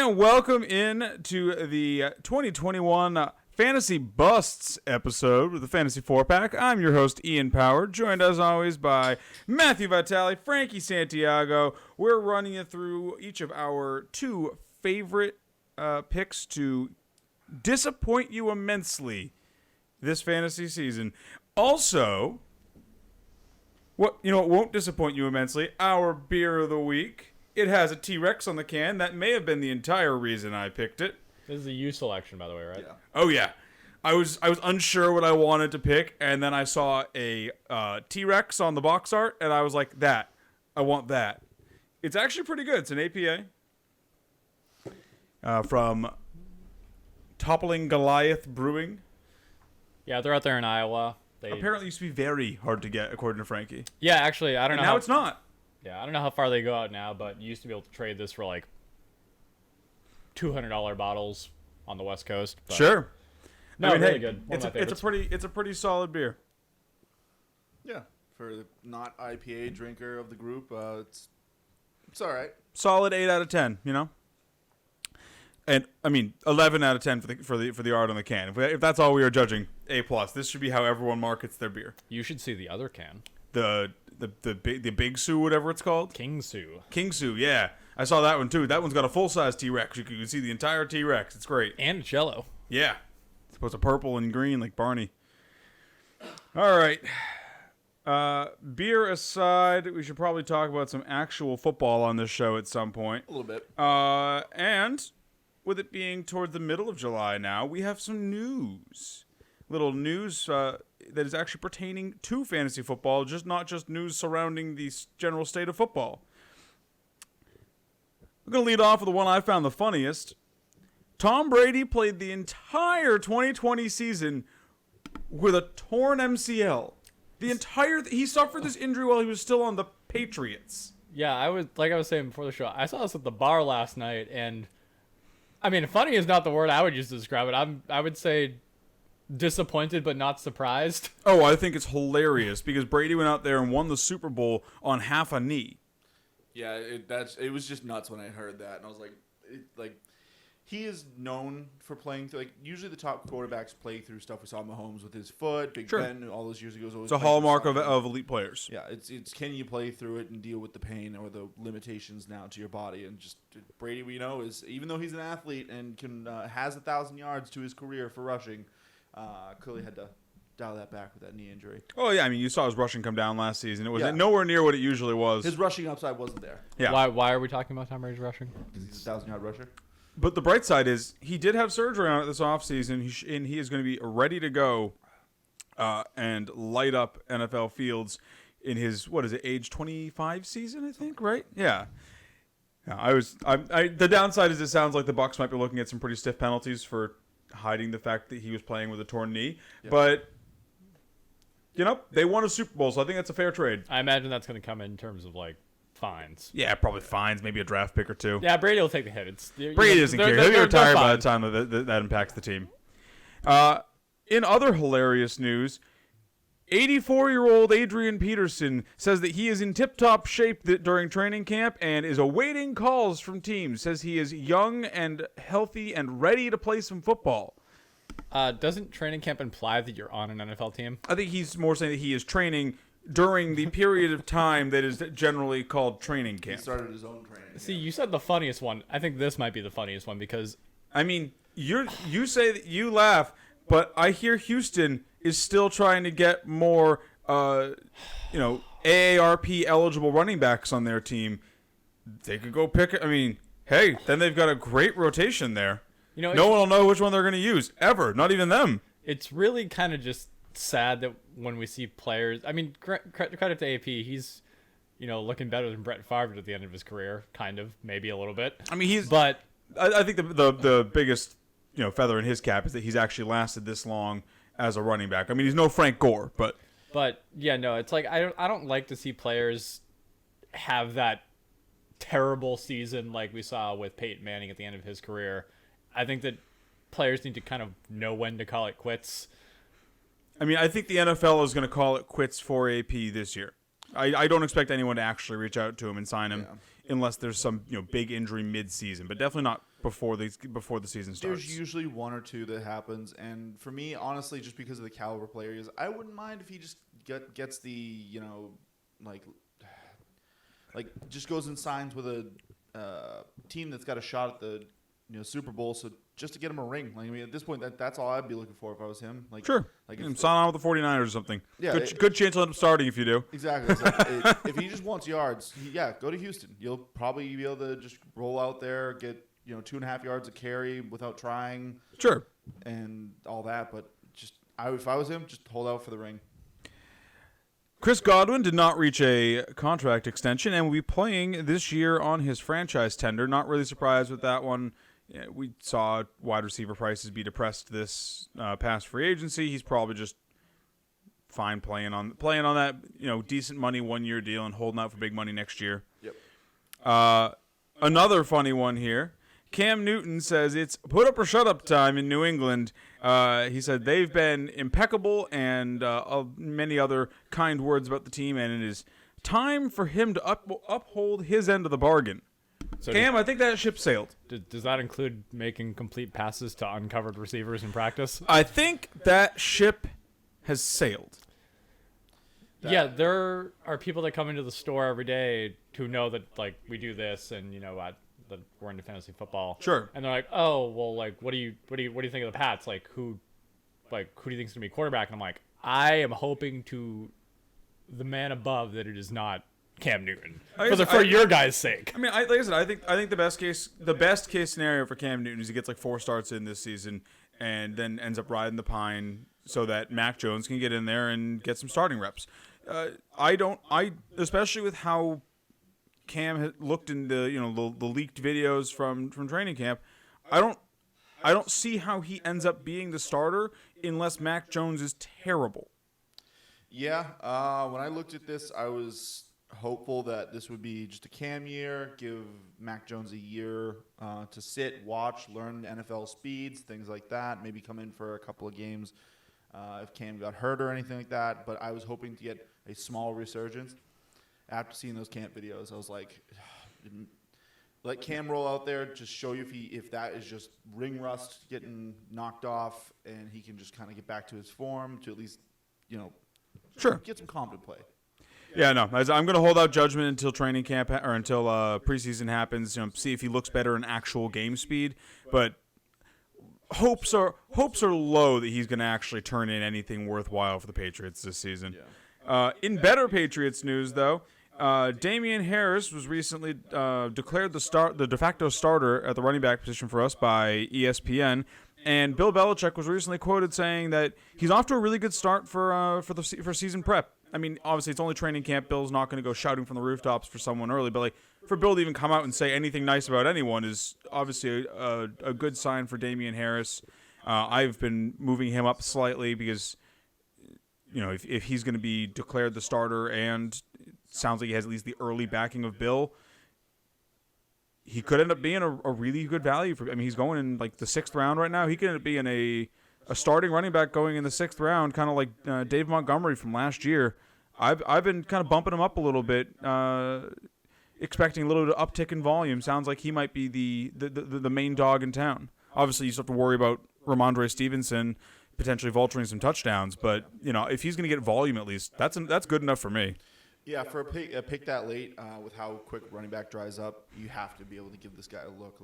And welcome in to the 2021 Fantasy Busts episode of the Fantasy 4-Pack. I'm your host, Ian Power, joined as always by Matthew Vitale, Frankie Santiago. We're running you through each of our two favorite picks to disappoint you immensely this fantasy season. Also, what won't disappoint you immensely? Our beer of the week. It has a T-Rex on the can. That may have been the entire reason I picked it. This is a U selection, by the way, right? Yeah. Oh yeah, I was unsure what I wanted to pick, and then I saw a T-Rex on the box art, and I was like, I want that. It's actually pretty good. It's an APA from Toppling Goliath Brewing. Yeah, they're out there in Iowa. They apparently used to be very hard to get, according to Frankie. Yeah, actually, I don't know. Now it's not. Yeah, I don't know how far they go out now, but you used to be able to trade this for like $200 bottles on the West Coast. But sure. No, really good. It's a pretty solid beer. Yeah, for the not IPA drinker of the group, it's all right. Solid 8 out of 10. And I mean 11 out of 10 for the art on the can. If that's all we are judging, A+. This should be how everyone markets their beer. You should see the other can. The Big Sue, whatever it's called. King Sue, yeah. I saw that one too. That one's got a full-size T-Rex. You can see the entire T-Rex. It's great. And it's yellow. Yeah. It's supposed to purple and green like Barney. All right. Beer aside, we should probably talk about some actual football on this show at some point. A little bit. And with it being toward the middle of July now, we have some news. Little news that is actually pertaining to fantasy football, not just news surrounding the general state of football. I'm going to lead off with the one I found the funniest. Tom Brady played the entire 2020 season with a torn MCL. He suffered this injury while he was still on the Patriots. Yeah, I was saying before the show, I saw this at the bar last night, and I mean, funny is not the word I would use to describe it. I would say disappointed but not surprised. Oh, I think it's hilarious because Brady went out there and won the Super Bowl on half a knee. Yeah, it was just nuts when I heard that, and I was like, he is known for playing through, usually the top quarterbacks play through stuff. We saw Mahomes with his foot, Big Ben, all those years ago. It's a hallmark of elite players. Yeah, it's can you play through it and deal with the pain or the limitations now to your body, and just Brady, we know, is even though he's an athlete and has 1,000 yards to his career for rushing. Clearly had to dial that back with that knee injury. Oh, yeah. I mean, you saw his rushing come down last season. It was Yeah. nowhere near what it usually was. His rushing upside wasn't there. Yeah. Why are we talking about Tom Brady's rushing? Because he's a 1,000-yard rusher. But the bright side is he did have surgery on it this offseason, and he is going to be ready to go and light up NFL fields in his, age 25 season, I think, right? Yeah. The downside is it sounds like the Bucs might be looking at some pretty stiff penalties for hiding the fact that he was playing with a torn knee. Yep. But, they won a Super Bowl, so I think that's a fair trade. I imagine that's going to come in terms of, fines. Yeah, probably fines, maybe a draft pick or two. Yeah, Brady will take the hit. Brady doesn't care. He'll be retired by the time that impacts the team. In other hilarious news, 84-year-old Adrian Peterson says that he is in tip-top shape during training camp and is awaiting calls from teams. Says he is young and healthy and ready to play some football. Doesn't training camp imply that you're on an NFL team? I think he's more saying that he is training during the period of time that is generally called training camp. He started his own training. See, you said the funniest one. I think this might be the funniest one because... I mean, you say that you laugh, but I hear Houston is still trying to get more, AARP eligible running backs on their team. They could go pick. I mean, hey, then they've got a great rotation there. No one will know which one they're going to use ever. Not even them. It's really kind of just sad that when we see players. I mean, credit to AP. He's, looking better than Brett Favre at the end of his career. Kind of, maybe a little bit. I mean, But I think the biggest feather in his cap is that he's actually lasted this long as a running back. I mean, he's no Frank Gore, but yeah, no, it's like I don't like to see players have that terrible season like we saw with Peyton Manning at the end of his career. I think that players need to kind of know when to call it quits. I mean, I think the NFL is going to call it quits for AP this year. I don't expect anyone to actually reach out to him and sign him unless there's some big injury mid-season, but definitely not before the season starts. There's usually one or two that happens, and for me, honestly, just because of the caliber player he is, I wouldn't mind if he just gets the just goes and signs with a team that's got a shot at the Super Bowl, so just to get him a ring. Like, I mean, at this point, that's all I'd be looking for if I was him. Like, sure, like sign on with the 49ers or something. Yeah, good chance he'll end up starting if you do. Exactly. If he just wants yards, go to Houston. You'll probably be able to just roll out there, get 2.5 yards a carry without trying. Sure. And all that, but if I was him, just hold out for the ring. Chris Godwin did not reach a contract extension and will be playing this year on his franchise tender. Not really surprised with that one. Yeah, we saw wide receiver prices be depressed this past free agency. He's probably just fine playing on that decent money 1-year deal and holding out for big money next year. Yep. Another funny one here. Cam Newton says it's put up or shut up time in New England. He said they've been impeccable and many other kind words about the team, and it is time for him to uphold his end of the bargain. So Cam, I think that ship sailed. Does that include making complete passes to uncovered receivers in practice? I think that ship has sailed. Yeah, there are people that come into the store every day who know that we do this, and that we're into fantasy football. Sure. And they're like, oh, well, what do you think of the Pats? Who do you think is gonna be quarterback? And I'm like, I am hoping to the man above that it is not Cam Newton for your guys' sake. I mean, like I said, I think the best case scenario for Cam Newton is he gets 4 starts in this season and then ends up riding the pine so that Mac Jones can get in there and get some starting reps. Especially with how Cam had looked in the leaked videos from training camp, I don't see how he ends up being the starter unless Mac Jones is terrible. Yeah, when I looked at this, I was hopeful that this would be just a Cam year, give Mac Jones a year to sit, watch, learn NFL speeds, things like that, maybe come in for a couple of games if Cam got hurt or anything like that. But I was hoping to get a small resurgence. After seeing those camp videos, I was like, let Cam roll out there, just show you if that is just ring rust getting knocked off, and he can just kind of get back to his form to at least, sure, get some confident play. Yeah, no, I'm going to hold out judgment until training camp or until preseason happens. See if he looks better in actual game speed, but hopes are low that he's going to actually turn in anything worthwhile for the Patriots this season. Yeah. In better Patriots news, though. Damian Harris was recently declared the de facto starter at the running back position for us by ESPN, and Bill Belichick was recently quoted saying that he's off to a really good start for season prep. I mean, obviously it's only training camp. Bill's not going to go shouting from the rooftops for someone early, but for Bill to even come out and say anything nice about anyone is obviously a good sign for Damian Harris. I've been moving him up slightly because if he's going to be declared the starter and sounds like he has at least the early backing of Bill, he could end up being a really good value for. I mean, he's going in the 6th round right now. He could end up being a starting running back going in the 6th round, kind of like Dave Montgomery from last year. I've been kind of bumping him up a little bit, expecting a little uptick in volume. Sounds like he might be the main dog in town. Obviously, you still have to worry about Ramondre Stevenson potentially vulturing some touchdowns, but if he's going to get volume at least, that's good enough for me. Yeah, for a pick that late, with how quick running back dries up, you have to be able to give this guy a look.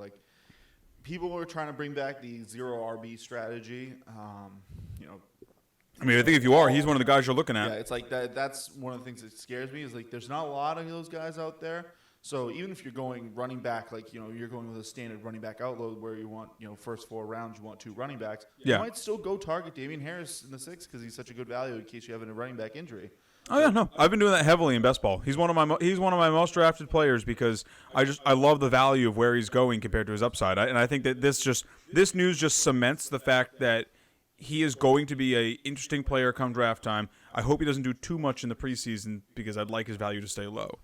People were trying to bring back the 0 RB strategy. I mean, I think if you are, he's one of the guys you're looking at. Yeah, it's that. That's one of the things that scares me is there's not a lot of those guys out there. So even if you're going running back, you're going with a standard running back outload where you want, first 4 rounds, you want 2 running backs. Yeah. You might still go target Damian Harris in the 6th because he's such a good value in case you have a running back injury. Oh yeah, no, I've been doing that heavily in best ball. He's one of my most drafted players because I love the value of where he's going compared to his upside. And I think that this news just cements the fact that he is going to be a interesting player come draft time. I hope he doesn't do too much in the preseason because I'd like his value to stay low.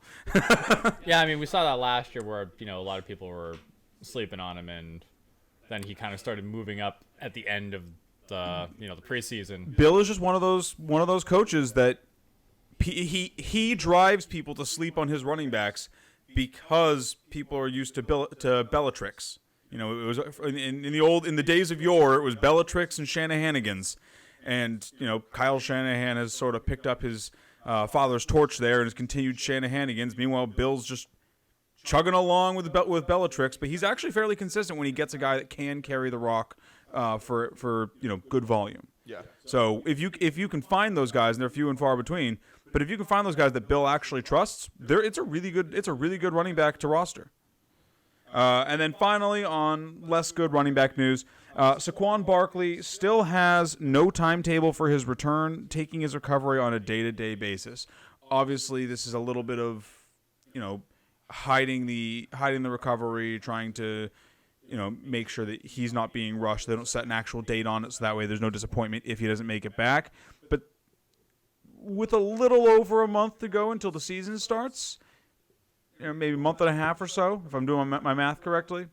Yeah, I mean, we saw that last year where a lot of people were sleeping on him, and then he kind of started moving up at the end of the the preseason. Bill is just one of those coaches that he drives people to sleep on his running backs because people are used to Bellatrix. You know, it was in the days of yore, it was Bellatrix and Shanahanigans, and you know, Kyle Shanahan has sort of picked up his father's torch there and has continued Shanahanigans. Meanwhile, Bill's just chugging along with Bellatrix, but he's actually fairly consistent when he gets a guy that can carry the rock for you know, good volume. Yeah. So if you can find those guys, and they're few and far between, but if you can find those guys that Bill actually trusts, it's a really good running back to roster. And then finally, on less good running back news, Saquon Barkley still has no timetable for his return, taking his recovery on a day-to-day basis. Obviously, this is a little bit of, you know, hiding the recovery, trying to, you know, make sure that he's not being rushed. They don't set an actual date on it, so that way there's no disappointment if he doesn't make it back. But with a little over a month to go until the season starts, you know, maybe a month and a half or so, if I'm doing my math correctly,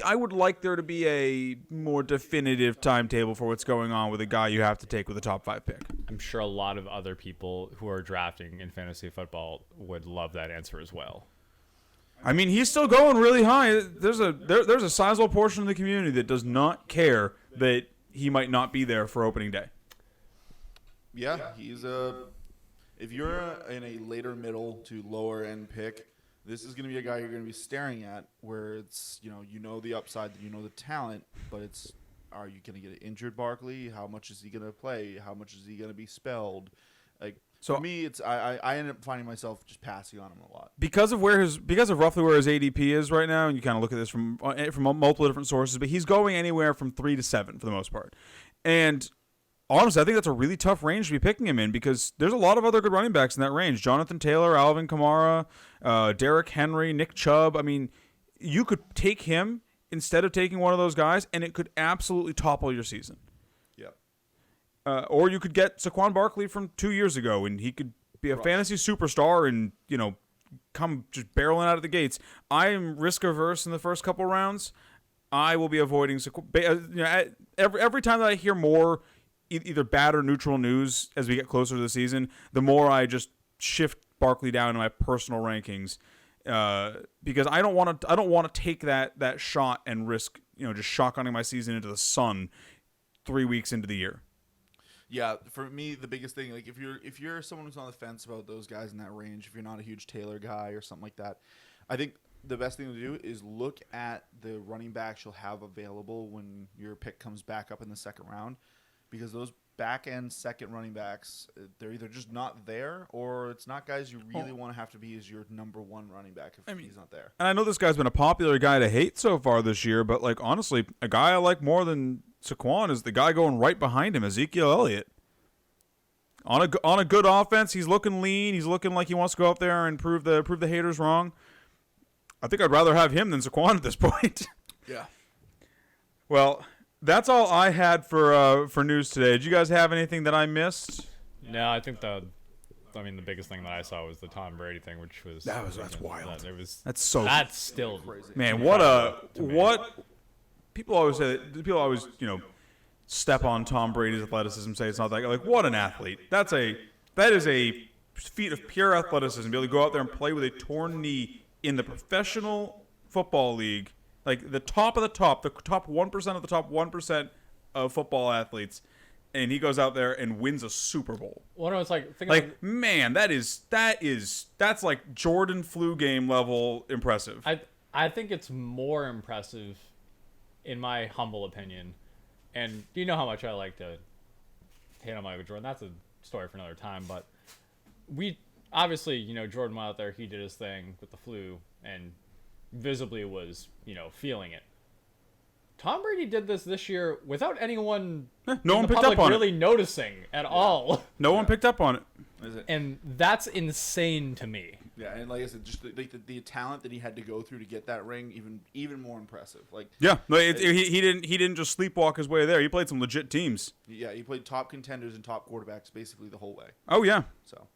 I would like there to be a more definitive timetable for what's going on with a guy you have to take with a top 5 pick. I'm sure a lot of other people who are drafting in fantasy football would love that answer as well. I mean, he's still going really high. There's a sizable portion of the community that does not care that he might not be there for opening day. Yeah, he's if you're in a later middle to lower end pick, this is going to be a guy you're going to be staring at where it's, you know the upside, you know the talent, but it's, are you going to get an injured Barkley? How much is he going to play? How much is he going to be spelled? Like, so for me, it's I end up finding myself just passing on him a lot because of roughly where his ADP is right now, and you kind of look at this from multiple different sources. But he's going anywhere from 3 to 7 for the most part, and honestly, I think that's a really tough range to be picking him in because there's a lot of other good running backs in that range: Jonathan Taylor, Alvin Kamara, Derrick Henry, Nick Chubb. I mean, you could take him instead of taking one of those guys, and it could absolutely topple your season. Or you could get Saquon Barkley from 2 years ago, and he could be a fantasy superstar and, you know, come just barreling out of the gates. I am risk averse in the first couple rounds. I will be avoiding Saquon. You know, every time that I hear more either bad or neutral news as we get closer to the season, the more I just shift Barkley down in my personal rankings because I don't want to take that shot and risk, you know, just shotgunning my season into the sun 3 weeks into the year. Yeah, for me, the biggest thing, like if you're someone who's on the fence about those guys in that range, if you're not a huge Taylor guy or something like that, I think the best thing to do is look at the running backs you'll have available when your pick comes back up in the second round, because those back end second running backs, they're either just not there or it's not guys you really want to have to be as your number one running back if he's not there. And I know this guy's been a popular guy to hate so far this year, but like honestly, a guy I like more than Saquon is the guy going right behind him, Ezekiel Elliott. On a good offense, he's looking lean. He's looking like he wants to go out there and prove the haters wrong. I think I'd rather have him than Saquon at this point. Yeah. Well, that's all I had for news today. Did you guys have anything that I missed? No, I think the biggest thing that I saw was the Tom Brady thing, which was that's wild. That's still crazy. Man, what people always say that people always, you know, step on Tom Brady's athleticism, say it's not that guy. Like, what an athlete. That is a feat of pure athleticism. Be able to go out there and play with a torn knee in the professional football league, like the top 1% of the top 1% of football athletes, and he goes out there and wins a Super Bowl. Well, no, it's like man, that's like Jordan flu game level impressive. I think it's more impressive, in my humble opinion. And you know how much I like to hate on Michael Jordan. That's a story for another time. But we obviously, you know, Jordan went out there, he did his thing with the flu, and visibly was, you know, feeling it. Tom Brady did this year without anyone, no one picked up on really it. noticing at all. No one picked up on it. And that's insane to me. Yeah, and like I said, just the talent that he had to go through to get that ring, even more impressive. Like, yeah, he didn't just sleepwalk his way there. He played some legit teams. Yeah, he played top contenders and top quarterbacks basically the whole way. Oh yeah. So,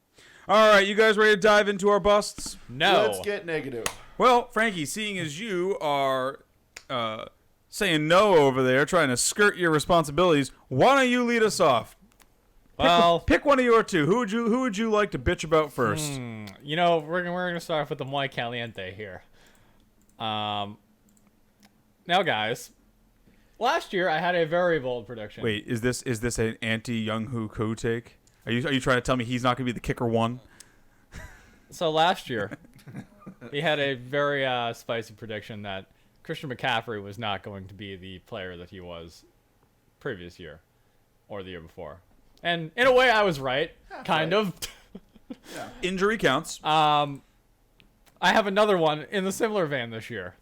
all right, you guys ready to dive into our busts? No. Let's get negative. Well, Frankie, seeing as you are saying no over there, trying to skirt your responsibilities, why don't you lead us off? Well, pick one of your two. Who would you like to bitch about first? we're gonna start off with the Muy Caliente here. Now, guys, last year I had a very bold prediction. Wait, is this an anti-Young Hoo Koo take? Are you trying to tell me he's not going to be the kicker one? So last year, he had a very spicy prediction that Christian McCaffrey was not going to be the player that he was previous year or the year before. And in a way, I was right, kind of. Yeah. Injury counts. I have another one in the similar vein this year.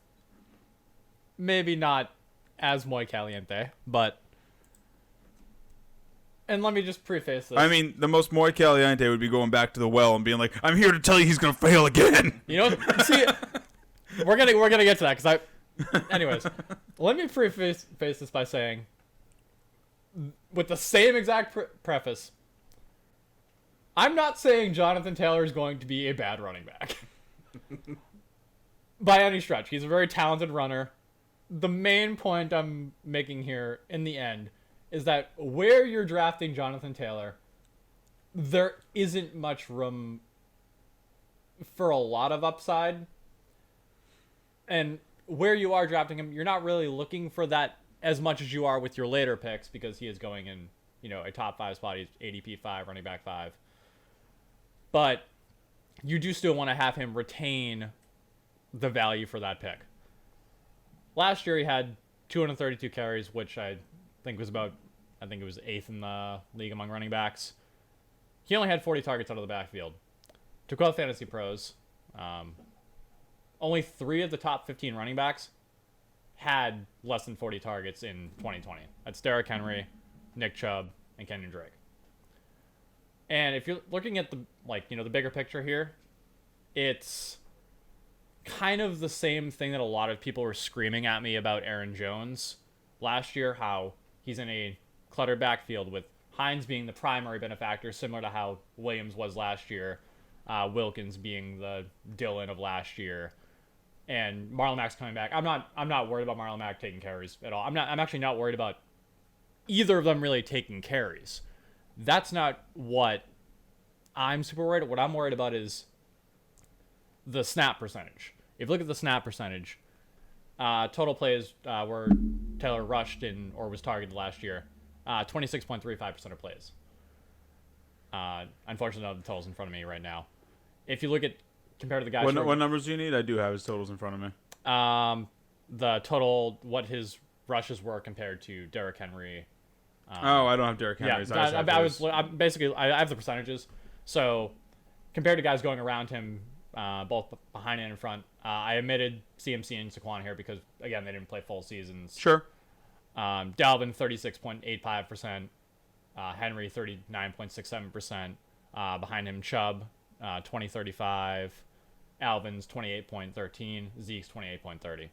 Maybe not as Muy Caliente, but... And let me just preface this. I mean, the most Muy Caliente would be going back to the well and being like, "I'm here to tell you he's gonna fail again." See, we're gonna get to that anyways, let me preface this by saying, with the same exact preface, I'm not saying Jonathan Taylor is going to be a bad running back by any stretch. He's a very talented runner. The main point I'm making here, in the end, is that where you're drafting Jonathan Taylor, there isn't much room for a lot of upside. And where you are drafting him, you're not really looking for that as much as you are with your later picks, because he is going in, a top 5 spot. He's ADP 5, running back 5. But you do still want to have him retain the value for that pick. Last year he had 232 carries, which I think it was 8th in the league among running backs. He only had 40 targets out of the backfield. To quote Fantasy Pros, only 3 of the top 15 running backs had less than 40 targets in 2020. That's Derrick Henry, Nick Chubb, and Kenyon Drake. And if you're looking at the bigger picture here, it's kind of the same thing that a lot of people were screaming at me about Aaron Jones last year, how he's in a cluttered backfield with Hines being the primary benefactor, similar to how Williams was last year, Wilkins being the Dillon of last year, and Marlon Mack's coming back. I'm not worried about Marlon Mack taking carries at all. I'm actually not worried about either of them really taking carries. That's not what I'm super worried. What I'm worried about is the snap percentage. If you look at the snap percentage, total plays where Taylor rushed in or was targeted last year, 26.35% of plays. Unfortunately, I don't have the totals in front of me right now. If you look at, compared to the guys... What numbers do you need? I do have his totals in front of me. The total, what his rushes were compared to Derrick Henry. I don't have Derrick Henry's. Yeah, I have the percentages. So, compared to guys going around him, both behind and in front, I omitted CMC and Saquon here because, again, they didn't play full seasons. Sure. Dalvin, 36.85%. Henry, 39.67%. Behind him, Chubb, 20.35. Alvin's 28.13. Zeke's 28.30.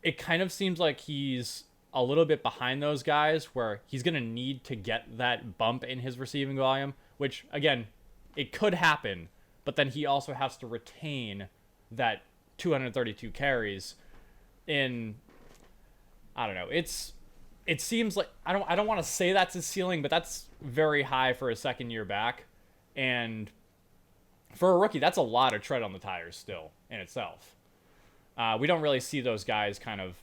It kind of seems like he's a little bit behind those guys, where he's going to need to get that bump in his receiving volume, which, again, it could happen, but then he also has to retain that 232 carries in, I don't know, it seems like, I don't want to say that's his ceiling, but that's very high for a second year back, and for a rookie, that's a lot of tread on the tires still in itself. We don't really see those guys kind of,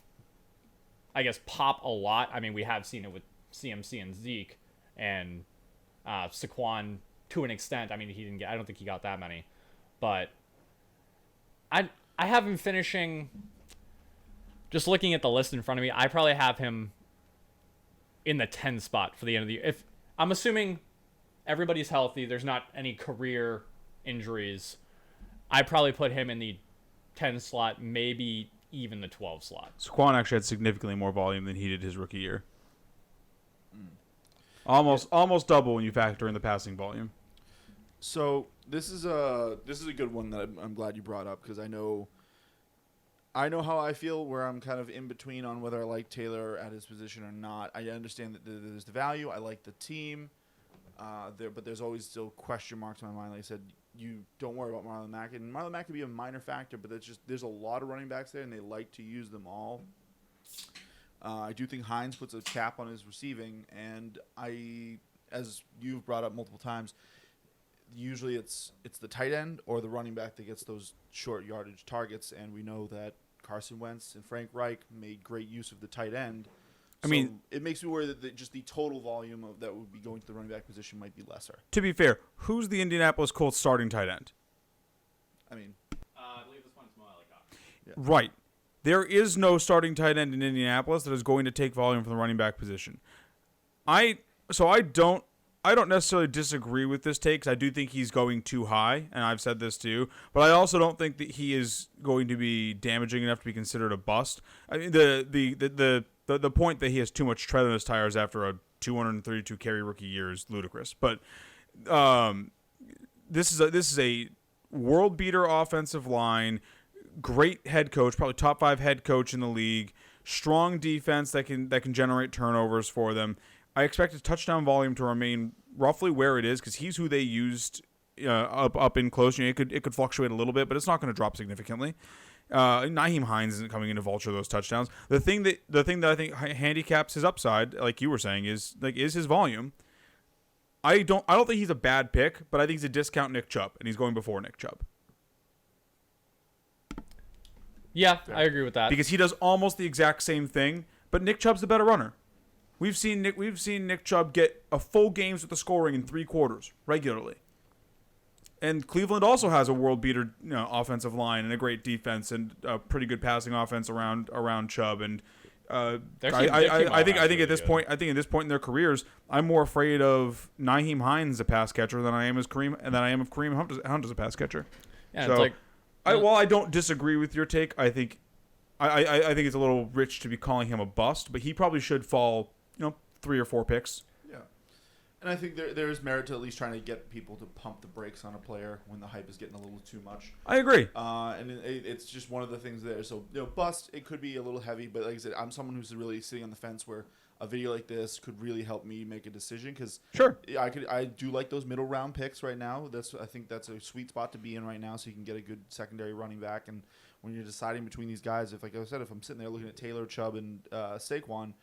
I guess, pop a lot. I mean, we have seen it with CMC and Zeke, and Saquon to an extent. I mean, I don't think he got that many, but I have him finishing. Just looking at the list in front of me, I probably have him in the 10 spot for the end of the year. If I'm assuming everybody's healthy, there's not any career injuries, I probably put him in the 10 slot, maybe even the 12 slot. Saquon actually had significantly more volume than he did his rookie year. Almost double when you factor in the passing volume. So this is a good one that I'm glad you brought up, because I know how I feel, where I'm kind of in between on whether I like Taylor at his position or not. I understand that there's the value. I like the team, but there's always still question marks in my mind. Like I said, you don't worry about Marlon Mack, and Marlon Mack could be a minor factor, but there's a lot of running backs there, and they like to use them all. I do think Hines puts a cap on his receiving, and as you've brought up multiple times, usually it's the tight end or the running back that gets those short yardage targets, and we know that Carson Wentz and Frank Reich made great use of the tight end. I mean, it makes me worry that just the total volume of that would be going to the running back position might be lesser. To be fair, who's the Indianapolis Colts starting tight end? I mean, I believe this one's Mo Alley-Cox. yeah. Right. There is no starting tight end in Indianapolis that is going to take volume from the running back position. I don't necessarily disagree with this take, because I do think he's going too high, and I've said this too. But I also don't think that he is going to be damaging enough to be considered a bust. I mean, the point that he has too much tread on his tires after a 232 carry rookie year is ludicrous. But this is a world beater offensive line, great head coach, probably top 5 head coach in the league, strong defense that can generate turnovers for them. I expect his touchdown volume to remain roughly where it is, because he's who they used up in close. You know, it could fluctuate a little bit, but it's not going to drop significantly. Nyheim Hines isn't coming in to vulture those touchdowns. The thing that I think handicaps his upside, like you were saying, is his volume. I don't think he's a bad pick, but I think he's a discount Nick Chubb, and he's going before Nick Chubb. Yeah, I agree with that. Because he does almost the exact same thing, but Nick Chubb's the better runner. We've seen Nick Chubb get a full games with the scoring in 3 quarters regularly. And Cleveland also has a world beater, offensive line and a great defense and a pretty good passing offense around Chubb. And I think at this point in their careers, I'm more afraid of Nyheim Hines as a pass of Kareem Hunt as a pass catcher. Yeah, so, it's like, while I don't disagree with your take, I think it's a little rich to be calling him a bust, but he probably should fall 3 or 4 picks. Yeah. And I think there is merit to at least trying to get people to pump the brakes on a player when the hype is getting a little too much. I agree. And it's just one of the things there. So, bust, it could be a little heavy, but like I said, I'm someone who's really sitting on the fence where a video like this could really help me make a decision, because sure, I do like those middle round picks right now. I think that's a sweet spot to be in right now, so you can get a good secondary running back. And when you're deciding between these guys, if I'm sitting there looking at Taylor, Chubb, and Saquon,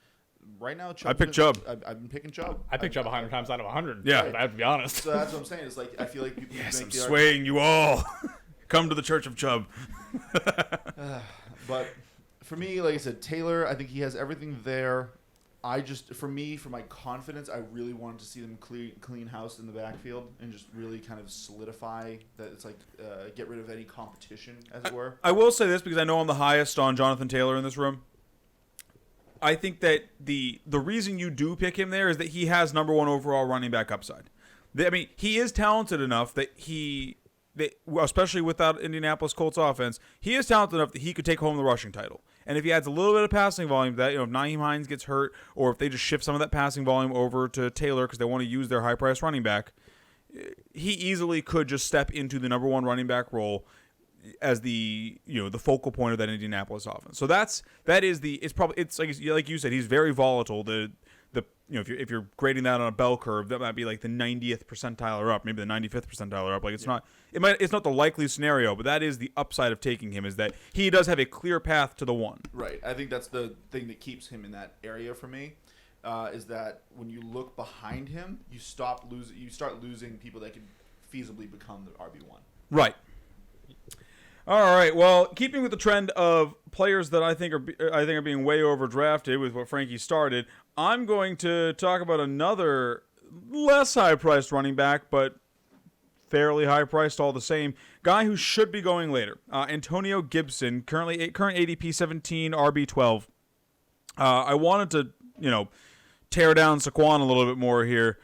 right now, I picked Chubb. I've been picking Chubb. I picked Chubb 100 times out of 100. Yeah, I have to be honest. So that's what I'm saying. It's like I feel like people. Yes, I'm swaying you all. Come to the Church of Chubb. But for me, like I said, Taylor, I think he has everything there. For my confidence, I really wanted to see them clean house in the backfield and just really kind of solidify that it's like get rid of any competition, as it were. I will say this because I know I'm the highest on Jonathan Taylor in this room. I think that the reason you do pick him there is that he has number 1 overall running back upside. He is talented enough that especially with that Indianapolis Colts offense, he is talented enough that he could take home the rushing title. And if he adds a little bit of passing volume to that, if Nyheim Hines gets hurt, or if they just shift some of that passing volume over to Taylor because they want to use their high-priced running back, he easily could just step into the number 1 running back role as the focal point of that Indianapolis offense. So it's like you said, he's very volatile. If you're grading that on a bell curve, that might be like the 90th percentile or up, maybe the 95th percentile or up. Like it's not the likely scenario, but that is the upside of taking him, is that he does have a clear path to the 1. Right. I think that's the thing that keeps him in that area for me. Is that when you look behind him, you start losing people that could feasibly become the RB1. Right. All right. Well, keeping with the trend of players that I think are being way overdrafted with what Frankie started, I'm going to talk about another less high-priced running back, but fairly high-priced all the same, guy who should be going later. Antonio Gibson, current ADP 17, RB 12. I wanted to, tear down Saquon a little bit more here,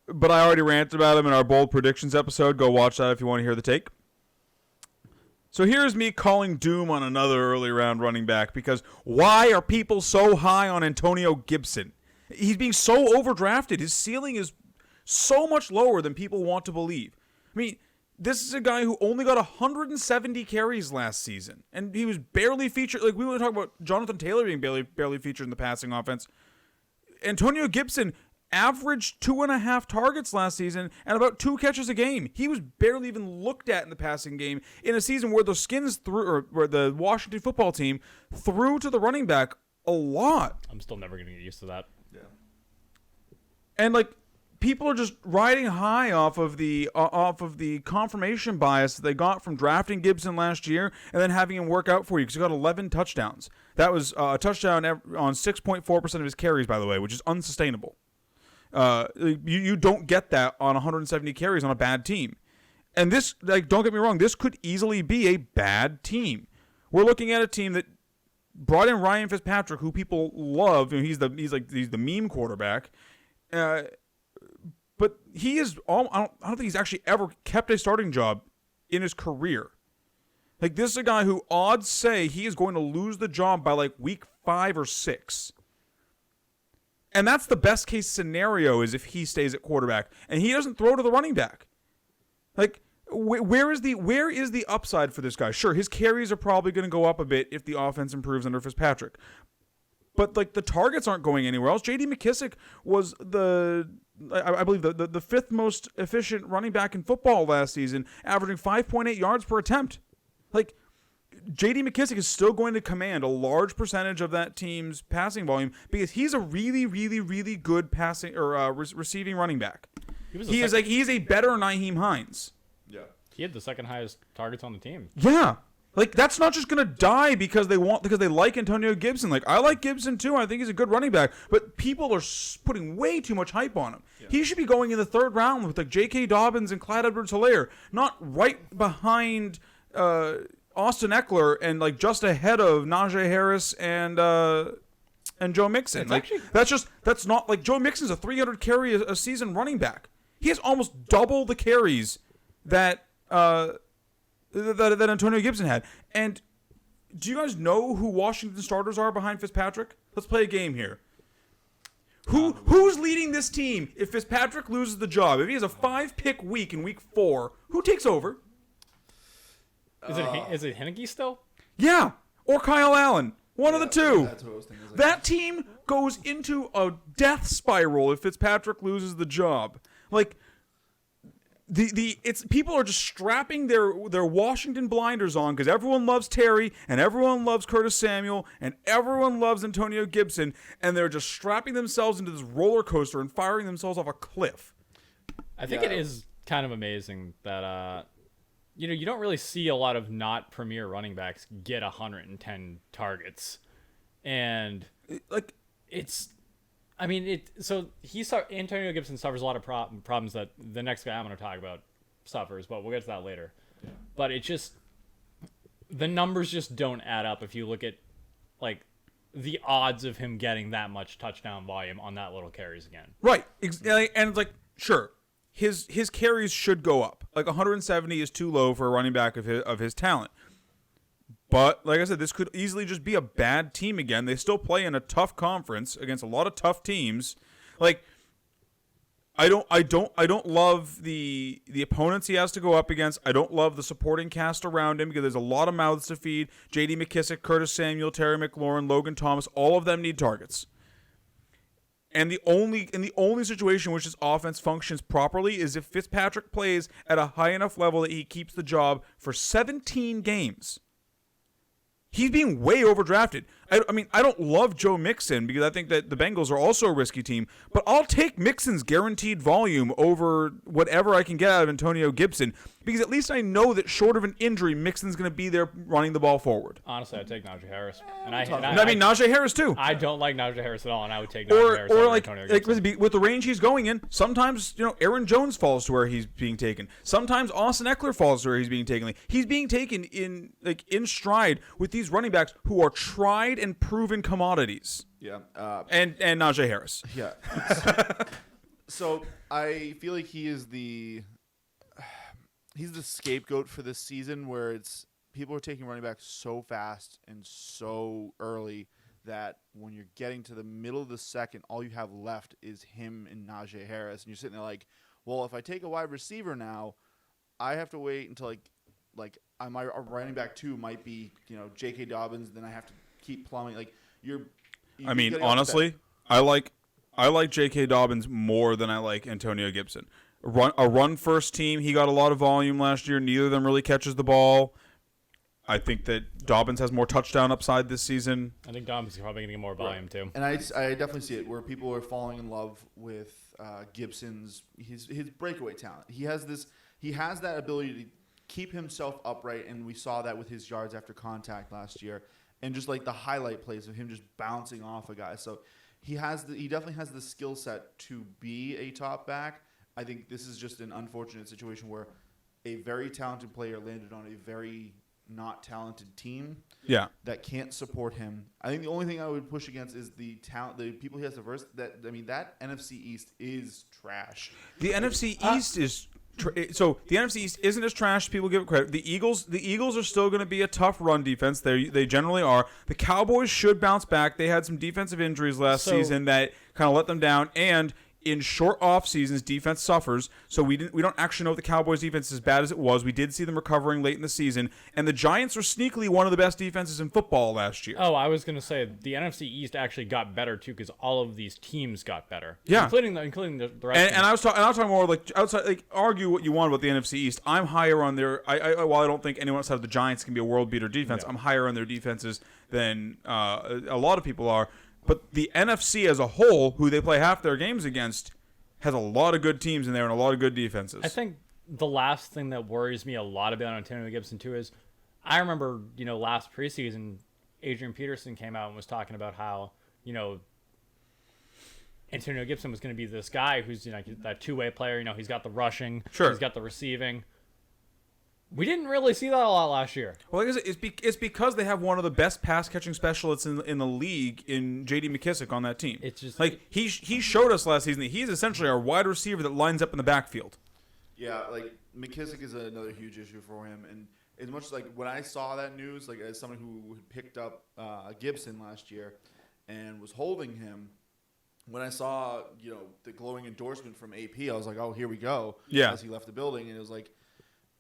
but I already ranted about him in our bold predictions episode. Go watch that if you want to hear the take. So here's me calling doom on another early round running back, because why are people so high on Antonio Gibson? He's being so overdrafted. His ceiling is so much lower than people want to believe. This is a guy who only got 170 carries last season, and he was barely featured. Like, we want to talk about Jonathan Taylor being barely featured in the passing offense. Antonio Gibson averaged 2.5 targets last season and about 2 catches a game. He was barely even looked at in the passing game in a season where where the Washington football team threw to the running back a lot. I'm still never going to get used to that. Yeah. And people are just riding high off of the confirmation bias that they got from drafting Gibson last year and then having him work out for you because he got 11 touchdowns. That was a touchdown on 6.4% of his carries, by the way, which is unsustainable. You don't get that on 170 carries on a bad team. And this, don't get me wrong, this could easily be a bad team. We're looking at a team that brought in Ryan Fitzpatrick, who people love. He's the meme quarterback. But he is I don't think he's actually ever kept a starting job in his career. Like, this is a guy who odds say he is going to lose the job by week 5 or 6. And that's the best case scenario, is if he stays at quarterback and he doesn't throw to the running back. Like, where is the upside for this guy? Sure, his carries are probably going to go up a bit if the offense improves under Fitzpatrick. But the targets aren't going anywhere else. J.D. McKissick was I believe the fifth most efficient running back in football last season, averaging 5.8 yards per attempt. Like, J.D. McKissick is still going to command a large percentage of that team's passing volume because he's a really, really, really good passing or receiving running back. He's a better Nyheim Hines. Yeah, he had the second highest targets on the team. Yeah. Like, that's not just going to die because they like Antonio Gibson. Like, I like Gibson too. I think he's a good running back. But people are putting way too much hype on him. Yeah. He should be going in the 3rd round with J.K. Dobbins and Clyde Edwards-Helaire, not right behind Austin Eckler and just ahead of Najee Harris and Joe Mixon. That's not Joe Mixon's a 300 carry a season running back. He has almost double the carries that Antonio Gibson had. And do you guys know who Washington starters are behind Fitzpatrick? Let's play a game here. Who's leading this team if Fitzpatrick loses the job? If he has a 5-pick week in week 4, who takes over? Is it Heineke still? Yeah, or Kyle Allen. One of the two. That's what I was thinking. That team goes into a death spiral if Fitzpatrick loses the job. People are just strapping their Washington blinders on because everyone loves Terry and everyone loves Curtis Samuel and everyone loves Antonio Gibson, and they're just strapping themselves into this roller coaster and firing themselves off a cliff. I think it is kind of amazing that you don't really see a lot of not premier running backs get 110 targets, and Antonio Gibson suffers a lot of problems that the next guy I'm going to talk about suffers, but we'll get to that later. Yeah. But the numbers just don't add up if you look at the odds of him getting that much touchdown volume on that little carries again. Right, and sure, his carries should go up. 170 is too low for a running back of his talent. But like I said, this could easily just be a bad team again. They still play in a tough conference against a lot of tough teams. I don't love the opponents he has to go up against. I don't love the supporting cast around him because there's a lot of mouths to feed. J.D. McKissick, Curtis Samuel, Terry McLaurin, Logan Thomas, all of them need targets. And the only situation in which this offense functions properly is if Fitzpatrick plays at a high enough level that he keeps the job for 17 games. He's being way overdrafted. I don't love Joe Mixon because I think that the Bengals are also a risky team, but I'll take Mixon's guaranteed volume over whatever I can get out of Antonio Gibson because at least I know that short of an injury, Mixon's going to be there running the ball forward. Honestly, I'd take Najee Harris. Najee Harris too. I don't like Najee Harris at all, and I would take Najee Harris over Antonio Gibson. With the range he's going in, sometimes Aaron Jones falls to where he's being taken. Sometimes Austin Eckler falls to where he's being taken. He's being taken in stride with these running backs who are tried and proven commodities. Yeah. And Najee Harris. Yeah. So I feel like he's the scapegoat for this season where people are taking running backs so fast and so early that when you're getting to the middle of the second, all you have left is him and Najee Harris. And you're sitting there well, if I take a wide receiver now, I have to wait until my running back 2 might be, J.K. Dobbins. Then I have to keep plumbing. Honestly, I like J.K. Dobbins more than I like Antonio Gibson. A run first team. He got a lot of volume last year. Neither of them really catches the ball. I think that Dobbins has more touchdown upside this season. I think Dobbins is probably going to get more volume too. And I definitely see it where people are falling in love with Gibson's his breakaway talent. He has that ability to keep himself upright, and we saw that with his yards after contact last year, and just like the highlight plays of him just bouncing off a guy. So he definitely has the skill set to be a top back. I think this is just an unfortunate situation where a very talented player landed on a very not talented team that can't support him. I think the only thing I would push against is the talent, the people he has to verse. That NFC East is trash. The NFC East is so the NFC East isn't as trash as people give it credit. The Eagles are still going to be a tough run defense. They generally are. The Cowboys should bounce back. They had some defensive injuries last season that kind of let them down, and in short off seasons, defense suffers. So we don't actually know if the Cowboys' defense is as bad as it was. We did see them recovering late in the season, and the Giants are sneakily one of the best defenses in football last year. Oh, I was gonna say the NFC East actually got better too because all of these teams got better. Yeah, including the rest. And I was talking more like outside. Like argue what you want about the NFC East. I'm higher on their. While I don't think anyone outside of the Giants can be a world beater defense, I'm higher on their defenses than a lot of people are. But the NFC as a whole, who they play half their games against, has a lot of good teams in there and a lot of good defenses. I think the last thing that worries me a lot about Antonio Gibson, too, is I remember, last preseason, Adrian Peterson came out and was talking about how, Antonio Gibson was going to be this guy who's, that two-way player. He's got the rushing. Sure. He's got the receiving. We didn't really see that a lot last year. Well, it's because they have one of the best pass-catching specialists in the league in J.D. McKissick on that team. It's just like he showed us last season that he's essentially our wide receiver that lines up in the backfield. Yeah, like McKissick is another huge issue for him, and as much as when I saw that news, like as someone who had picked up Gibson last year and was holding him, when I saw the glowing endorsement from AP, I was like, oh, here we go. Yeah. As he left the building, and it was like,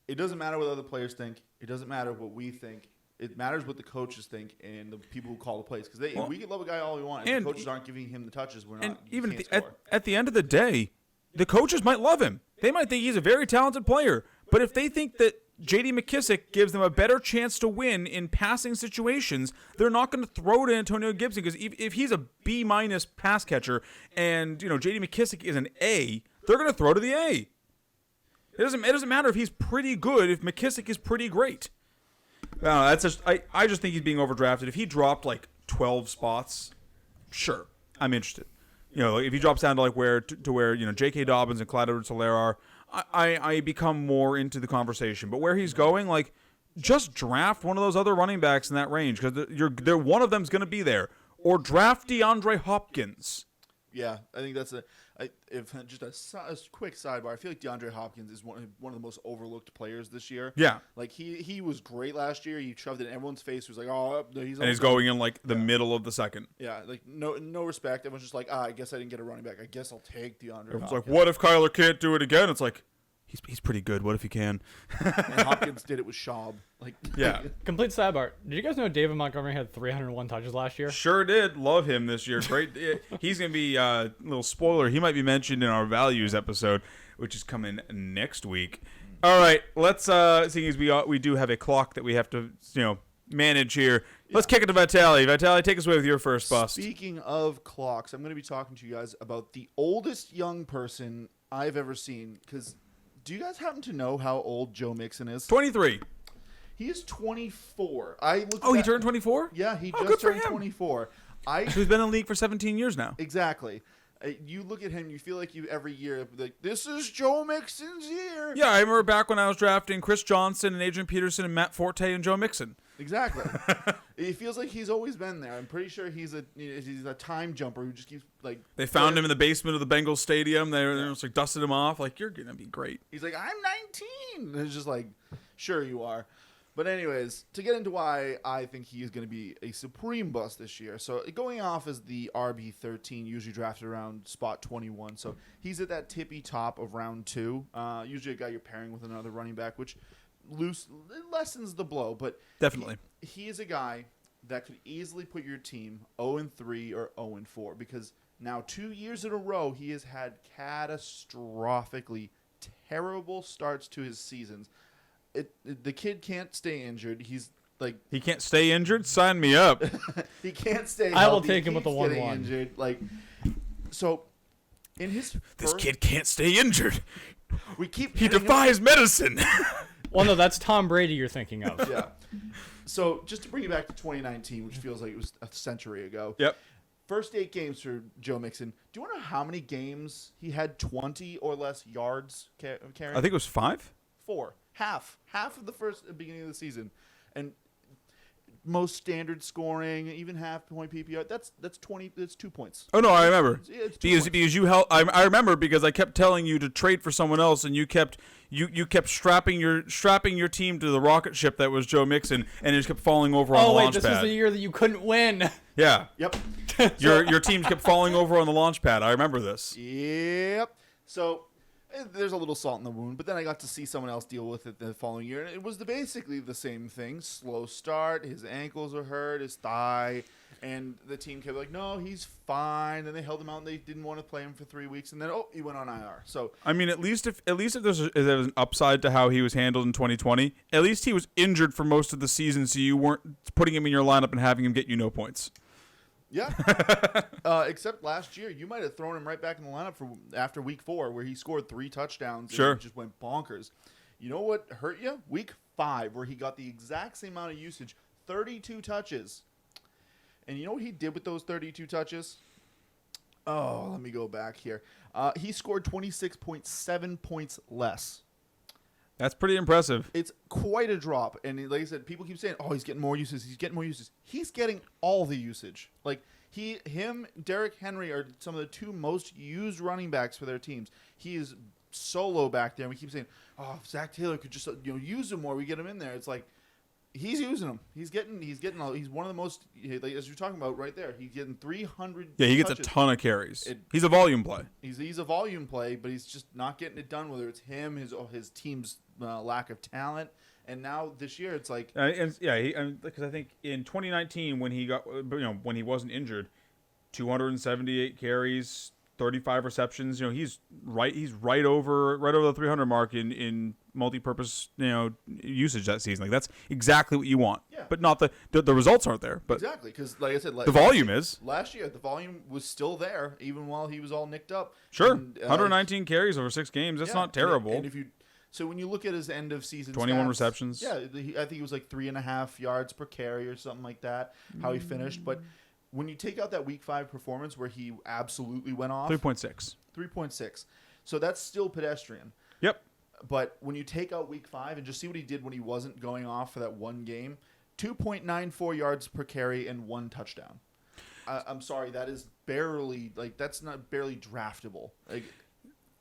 it doesn't matter what other players think. It doesn't matter what we think. It matters what the coaches think and the people who call the plays. Because we can love a guy all we want. And the coaches aren't giving him the touches. We're not. And even at the end of the day, the coaches might love him. They might think he's a very talented player. But if they think that J.D. McKissick gives them a better chance to win in passing situations, they're not going to throw to Antonio Gibson. Because if he's a B- pass catcher and J.D. McKissick is an A, they're going to throw to the A. It doesn't matter if he's pretty good if McKissick is pretty great. I just think he's being overdrafted. If he dropped like 12 spots, sure, I'm interested. If he drops down to like where J.K. Dobbins and Clyde Edwards-Helaire are, I become more into the conversation. But where he's going, like, just draft one of those other running backs in that range because one of them's going to be there, or draft DeAndre Hopkins. Yeah, I think that's just a quick sidebar. I feel like DeAndre Hopkins is one of the most overlooked players this year. Yeah, like he was great last year. He shoved it in everyone's face. He was like, oh, he's going in like the middle of the second. Yeah, like no respect. Everyone's just like, I guess I didn't get a running back. I guess I'll take DeAndre. Everyone's like, what if Kyler can't do it again? It's like, he's pretty good. What if he can? And Hopkins did it with Schaub. Like, yeah. Complete sidebar. Did you guys know David Montgomery had 301 touches last year? Sure did. Love him this year. Great. He's going to be a little spoiler. He might be mentioned in our values episode, which is coming next week. All right. Let's seeing as we do have a clock that we have to manage here. Let's kick it to Vitaly. Vitaly, take us away with your first bust. Speaking of clocks, I'm going to be talking to you guys about the oldest young person I've ever seen. Because do you guys happen to know how old Joe Mixon is? 23. He is 24. He turned 24? Yeah, he just turned 24. So he's been in the league for 17 years now. Exactly. You look at him, you feel like every year, like, this is Joe Mixon's year. Yeah, I remember back when I was drafting Chris Johnson and Adrian Peterson and Matt Forte and Joe Mixon. Exactly. It feels like he's always been there. I'm pretty sure he's a time jumper who just keeps like. They found him in the basement of the Bengals stadium. They just like dusted him off. Like, you're gonna be great. He's like, I'm 19. And it's just like, sure you are. But anyways, to get into why I think he is going to be a supreme bust this year. So going off as the RB13, usually drafted around spot 21. So he's at that tippy top of round 2. Usually a guy you're pairing with another running back, which lessens the blow. But definitely, he is a guy that could easily put your team 0-3 or 0-4 because now 2 years in a row he has had catastrophically terrible starts to his seasons. The kid can't stay injured. He's like, he can't stay injured. Sign me up. He can't stay. I will take him with the 1-1. Injured. Like, so In his This first, kid can't stay injured. we keep He hitting him. defies medicine. Well, no, that's Tom Brady you're thinking of. Yeah. So just to bring you back to 2019, which feels like it was a century ago. Yep. First 8 games for Joe Mixon. Do you want to know how many games he had 20 or less yards carrying? I think it was 5. 4. Half of the beginning of the season, and most standard scoring, even half point PPR. That's 20. That's 2 points. Oh no, I remember. It's 2 Because points. because you helped. I remember because I kept telling you to trade for someone else, and you kept strapping your team to the rocket ship that was Joe Mixon, and it just kept falling over on Oh the wait, launch this pad. was the year that you couldn't win. Yeah, Yep. your teams kept falling over on the launch pad. I remember this. Yep. So there's a little salt in the wound, but then I got to see someone else deal with it the following year, and it was basically the same thing. Slow start, his ankles are hurt, his thigh, and the team kept like, no, he's fine. Then they held him out, and they didn't want to play him for 3 weeks, and then he went on IR. So I mean, at least if there's an upside to how he was handled in 2020, at least he was injured for most of the season, so you weren't putting him in your lineup and having him get you no points. yeah, except last year, you might have thrown him right back in the lineup for after week 4, where he scored 3 touchdowns Sure. and just went bonkers. You know what hurt you? Week 5, where he got the exact same amount of usage, 32 touches. And you know what he did with those 32 touches? Oh, let me go back here. He scored 26.7 points less. That's pretty impressive. It's quite a drop. And like I said, people keep saying, oh, he's getting more usage. He's getting more usage. He's getting all the usage. Like, Derrick Henry are some of the 2 most used running backs for their teams. He is solo back there. And we keep saying, oh, if Zach Taylor could just use him more, we get him in there. It's like, he's using them. He's one of the most, like, as you're talking about right there. He's getting 300. Yeah, he gets touches. a ton of carries. He's a volume play. He's a volume play, but he's just not getting it done. Whether it's him, his team's lack of talent, and now this year it's like, Because I think in 2019 when he got, when he wasn't injured, 278 carries, 35 receptions. He's right over the 300 mark in multi-purpose usage that season. Like, that's exactly what you want. Yeah. But not the results aren't there. But exactly, because like I said, the volume is. Last year the volume was still there even while he was all nicked up. Sure, And, 119 carries over 6 games. That's not terrible. And so when you look at his end of season 21 stats, receptions. Yeah, I think he was like 3.5 yards per carry or something like that. How he finished, but when you take out that week 5 performance where he absolutely went off, 3.6. So that's still pedestrian. Yep. But when you take out week 5 and just see what he did when he wasn't going off for that one game, 2.94 yards per carry and 1 touchdown. I'm sorry, that is barely, that's not barely draftable.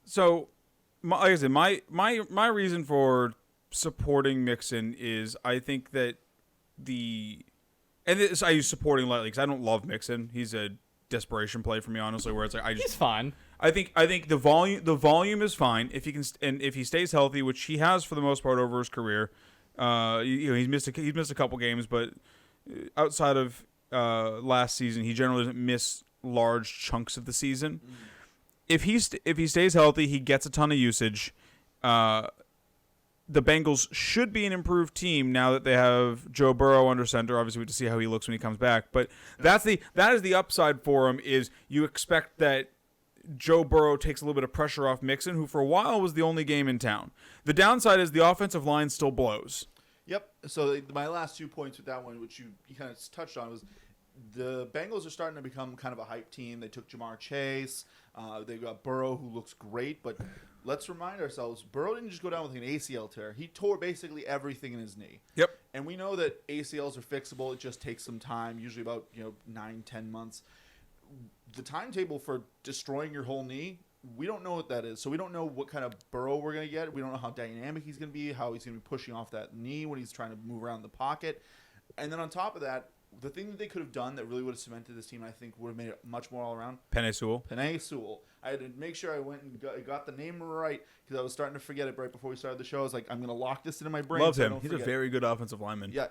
So, like I said, my reason for supporting Mixon is I think that I use supporting lightly because I don't love Mixon. He's a desperation play for me, honestly. Where it's like He's fine. I think the volume is fine if he can, and if he stays healthy, which he has for the most part over his career. He's missed a couple games, but outside of last season, he generally doesn't miss large chunks of the season. If he stays healthy, he gets a ton of usage. The Bengals should be an improved team now that they have Joe Burrow under center. Obviously, we have to see how he looks when he comes back. But that is the upside for him. Is you expect that Joe Burrow takes a little bit of pressure off Mixon, who for a while was the only game in town. The downside is the offensive line still blows. Yep. So my last 2 points with that one, which you kind of touched on, was the Bengals are starting to become kind of a hype team. They took Jamar Chase. They've got Burrow, who looks great. But let's remind ourselves, Burrow didn't just go down with an ACL tear. He tore basically everything in his knee. Yep. And we know that ACLs are fixable. It just takes some time, usually about 9-10 months. The timetable for destroying your whole knee, we don't know what that is. So we don't know what kind of Burrow we're going to get. We don't know how dynamic he's going to be, how he's going to be pushing off that knee when he's trying to move around the pocket. And then on top of that, the thing that they could have done that really would have cemented this team, I think, would have made it much more all around. Penei Sewell. I had to make sure I went and got the name right because I was starting to forget it right before we started the show. I was like, I'm going to lock this into my brain. Love so I him. don't He's forget. a very good offensive lineman. Yeah,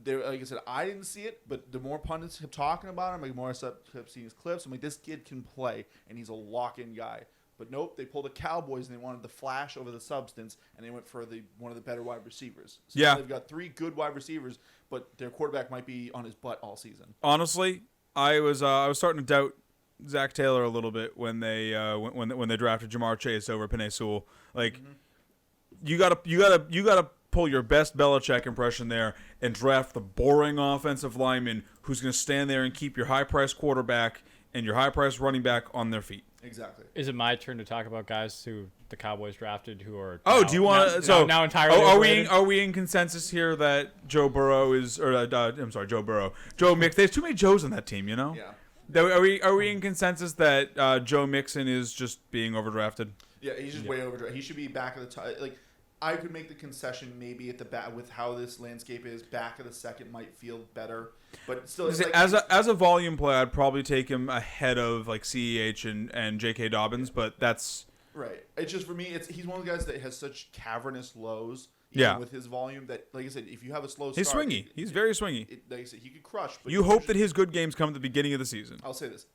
like I said, I didn't see it, but the more pundits kept talking about him, the more I kept seeing his clips. I'm like, this kid can play, and he's a lock-in guy. But nope, they pulled the Cowboys, and they wanted the flash over the substance, and they went for one of the better wide receivers. So now they've got 3 good wide receivers, but their quarterback might be on his butt all season. Honestly, I was starting to doubt Zach Taylor a little bit when they when they drafted Jamar Chase over Penei Sewell. Like, you gotta pull your best Belichick impression there and draft the boring offensive lineman who's going to stand there and keep your high-priced quarterback and your high-priced running back on their feet. Exactly. Is it my turn to talk about guys who the Cowboys drafted who are do you want to? So now entirely? Are we in consensus here that Joe Burrow is, or I'm sorry, Joe Mixon? There's too many Joes on that team, you know. Yeah. Are we in consensus that Joe Mixon is just being overdrafted? Yeah, he's just way overdrafted. He should be back at the top. Like, I could make the concession maybe at the back with how this landscape is. Back of the second might feel better, but still, it's like, as a volume play, I'd probably take him ahead of like CEH and J.K. Dobbins, but that's right. It's just for me. He's one of the guys that has such cavernous lows. With his volume, that, like I said, if you have a slow start, he's swingy. He's very swingy. Like I said, he could crush. But you hope that his good games come at the beginning of the season. I'll say this: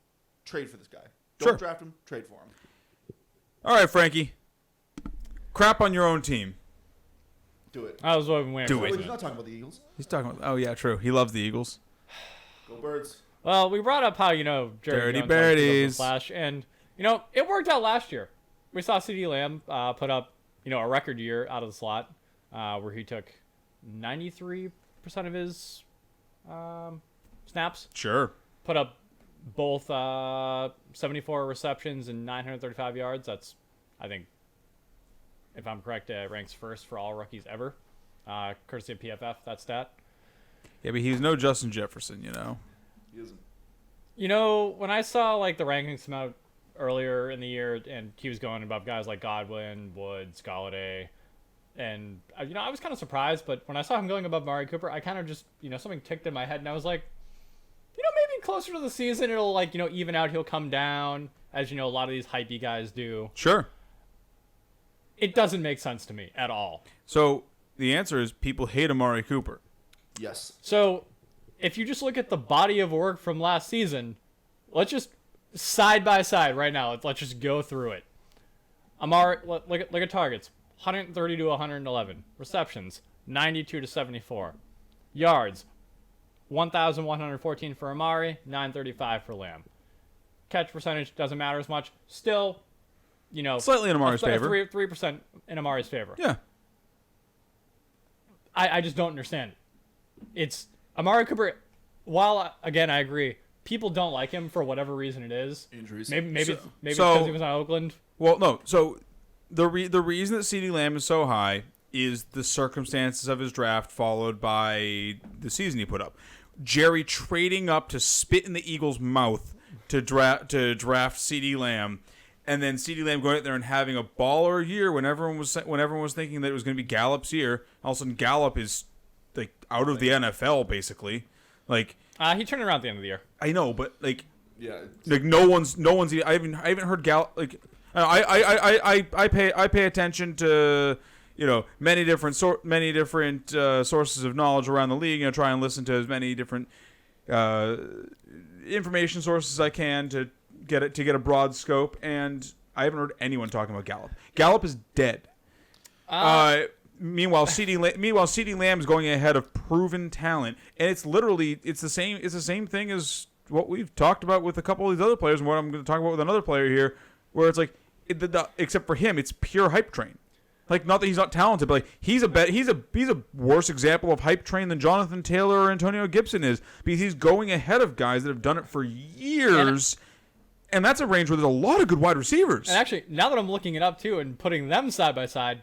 trade for this guy. Sure. Don't draft him. Trade for him. All right, Frankie. Crap on your own team. Do it. I was waiting. He's not talking about the Eagles. He's talking about. Oh yeah, true. He loves the Eagles. Go Birds. Well, we brought up how Dirty Jones birdies. Flash, and it worked out last year. We saw CeeDee Lamb put up a record year out of the slot, where he took 93% of his snaps. Sure. Put up both 74 receptions and 935 yards. That's, I think, if I'm correct, ranks first for all rookies ever, courtesy of PFF, that stat. Yeah, but he's no Justin Jefferson, you know. He isn't. When I saw the rankings come out earlier in the year, and he was going above guys like Godwin, Woods, Galladay, and I was kind of surprised. But when I saw him going above Amari Cooper, I kind of just something ticked in my head, and I was like, maybe closer to the season it'll even out. He'll come down, as a lot of these hypey guys do. Sure. It doesn't make sense to me at all. So the answer is people hate Amari Cooper. Yes. So if you just look at the body of work from last season, let's just side by side right now. Let's just go through it. Amari, look at targets: 130 to 111. Receptions: 92 to 74. Yards: 1,114 for Amari, 935 for Lamb. Catch percentage doesn't matter as much. Still, slightly in Amari's favor. 3% in Amari's favor. Yeah. I just don't understand it. It's Amari Cooper. While again, I agree, people don't like him for whatever reason it is. Injuries. Maybe it's because he was on Oakland. Well, no. So the reason that CeeDee Lamb is so high is the circumstances of his draft, followed by the season he put up. Jerry trading up to spit in the Eagles' mouth to draft CeeDee Lamb, and then CeeDee Lamb going out there and having a baller year when everyone was thinking that it was going to be Gallup's year. All of a sudden, Gallup is out of the NFL basically. He turned around at the end of the year. I know, but yeah, no one's. I haven't heard Gallup. I pay attention to many different sources of knowledge around the league. Try and listen to as many different information sources as I can to get a broad scope. And I haven't heard anyone talking about Gallup. Gallup is dead. Meanwhile, CeeDee Lamb is going ahead of proven talent, and it's the same thing as what we've talked about with a couple of these other players, and what I'm going to talk about with another player here, where it's except for him, it's pure hype train. Not that he's not talented, but he's a worse example of hype train than Jonathan Taylor or Antonio Gibson is, because he's going ahead of guys that have done it for years. And that's a range where there's a lot of good wide receivers. And actually, now that I'm looking it up too and putting them side by side,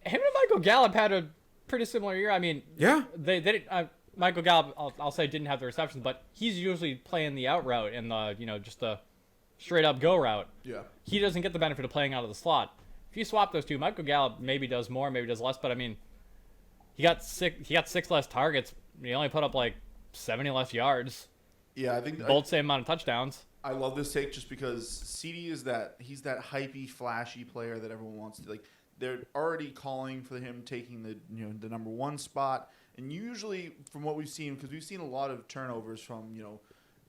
him and Michael Gallup had a pretty similar year. I mean, yeah, they didn't. Michael Gallup, I'll say, didn't have the receptions, but he's usually playing the out route and the just the straight up go route. Yeah, he doesn't get the benefit of playing out of the slot. If you swap those two, Michael Gallup maybe does more, maybe does less, but I mean, he got 6 less targets. He only put up 70 less yards. Yeah, I think both same amount of touchdowns. I love this take just because CeeDee is he's that hypey, flashy player that everyone wants to They're already calling for him taking the number one spot, and usually from what we've seen, because we've seen a lot of turnovers from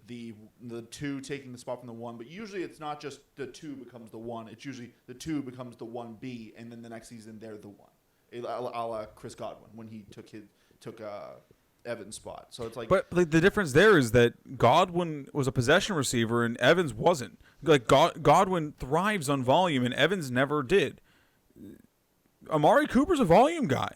the 2 taking the spot from the 1, but usually it's not just the 2 becomes the 1. It's usually the 2 becomes the 1B, and then the next season they're the 1. A la Chris Godwin when he took Evans' spot. So it's like, But like, the difference there is that Godwin was a possession receiver and Evans wasn't. Like Godwin thrives on volume and Evans never did. Amari Cooper's a volume guy.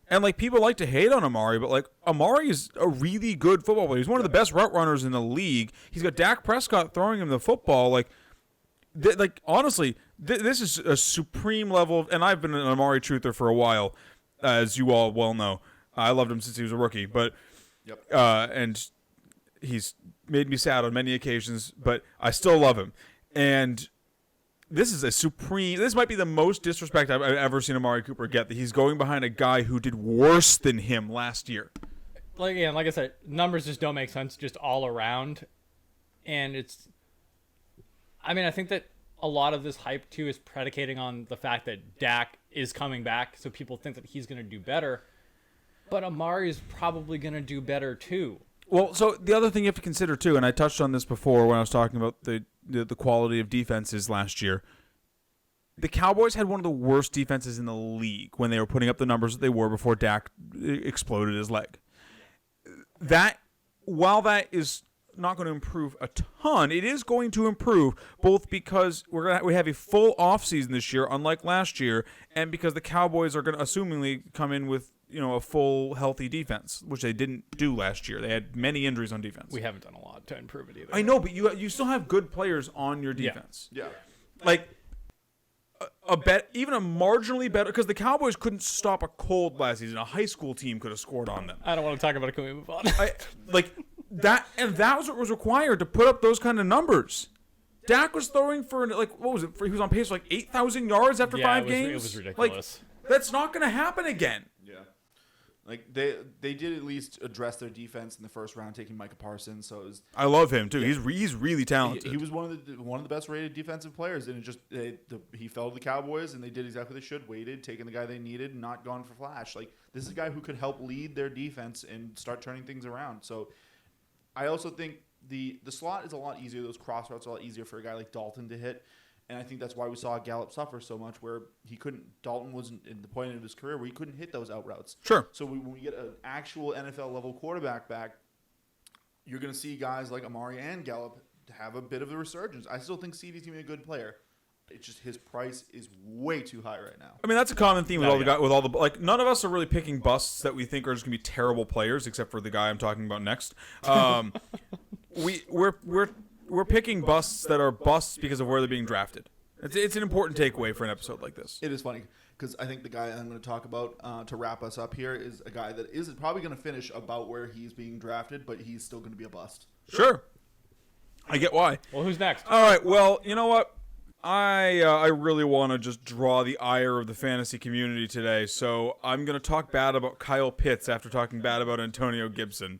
And like, people like to hate on Amari, but like, Amari is a really good football player. He's one of the best route runners in the league. He's got Dak Prescott throwing him the football. Like honestly, this is a supreme level of, and I've been an Amari truther for a while, as you all well know. I loved him since he was a rookie, but and he's made me sad on many occasions, but I still love him. And this is this might be the most disrespect I've ever seen Amari Cooper get, that he's going behind a guy who did worse than him last year. Like I said, numbers just don't make sense just all around. And I think that a lot of this hype too is predicating on the fact that Dak is coming back, so people think that he's going to do better. But Amari is probably going to do better too. Well, so the other thing you have to consider too, and I touched on this before when I was talking about the quality of defenses last year. The Cowboys had one of the worst defenses in the league when they were putting up the numbers that they were before Dak exploded his leg. While that is not going to improve a ton, it is going to improve both because we have a full offseason this year, unlike last year, and because the Cowboys are going to assumingly come in with a full healthy defense, which they didn't do last year. They had many injuries on defense. We haven't done a lot to improve it either. I know, but you still have good players on your defense. Yeah. Like even a marginally better, because the Cowboys couldn't stop a cold last season. A high school team could have scored on them. I don't want to talk about it. Can we move on? That was what was required to put up those kind of numbers. Dak was throwing for what was it? He was on pace for 8,000 yards after 5 games. It was ridiculous. That's not going to happen again. Yeah. Like they did at least address their defense in the first round, taking Micah Parsons. So I love him too. Yeah. He's really talented. He was one of the best rated defensive players, and he fell to the Cowboys, and they did exactly what they should. Waited, taking the guy they needed, and not gone for flash. Like, this is a guy who could help lead their defense and start turning things around. So I also think the slot is a lot easier. Those cross routes are a lot easier for a guy like Dalton to hit. And I think that's why we saw Gallup suffer so much, where Dalton wasn't in the point of his career where he couldn't hit those out routes. Sure. So when we get an actual NFL level quarterback back, you're going to see guys like Amari and Gallup have a bit of a resurgence. I still think CeeDee's going to be a good player. It's just his price is way too high right now. I mean, that's a common theme with all the none of us are really picking busts that we think are just going to be terrible players, except for the guy I'm talking about next. We're picking busts that are busts because of where they're being drafted. It's an important takeaway for an episode like this. It is funny because I think the guy I'm going to talk about to wrap us up here is a guy that is probably going to finish about where he's being drafted, but he's still going to be a bust. Sure. I get why. Well, who's next? All right. Well, you know what? I really want to just draw the ire of the fantasy community today, so I'm going to talk bad about Kyle Pitts after talking bad about Antonio Gibson.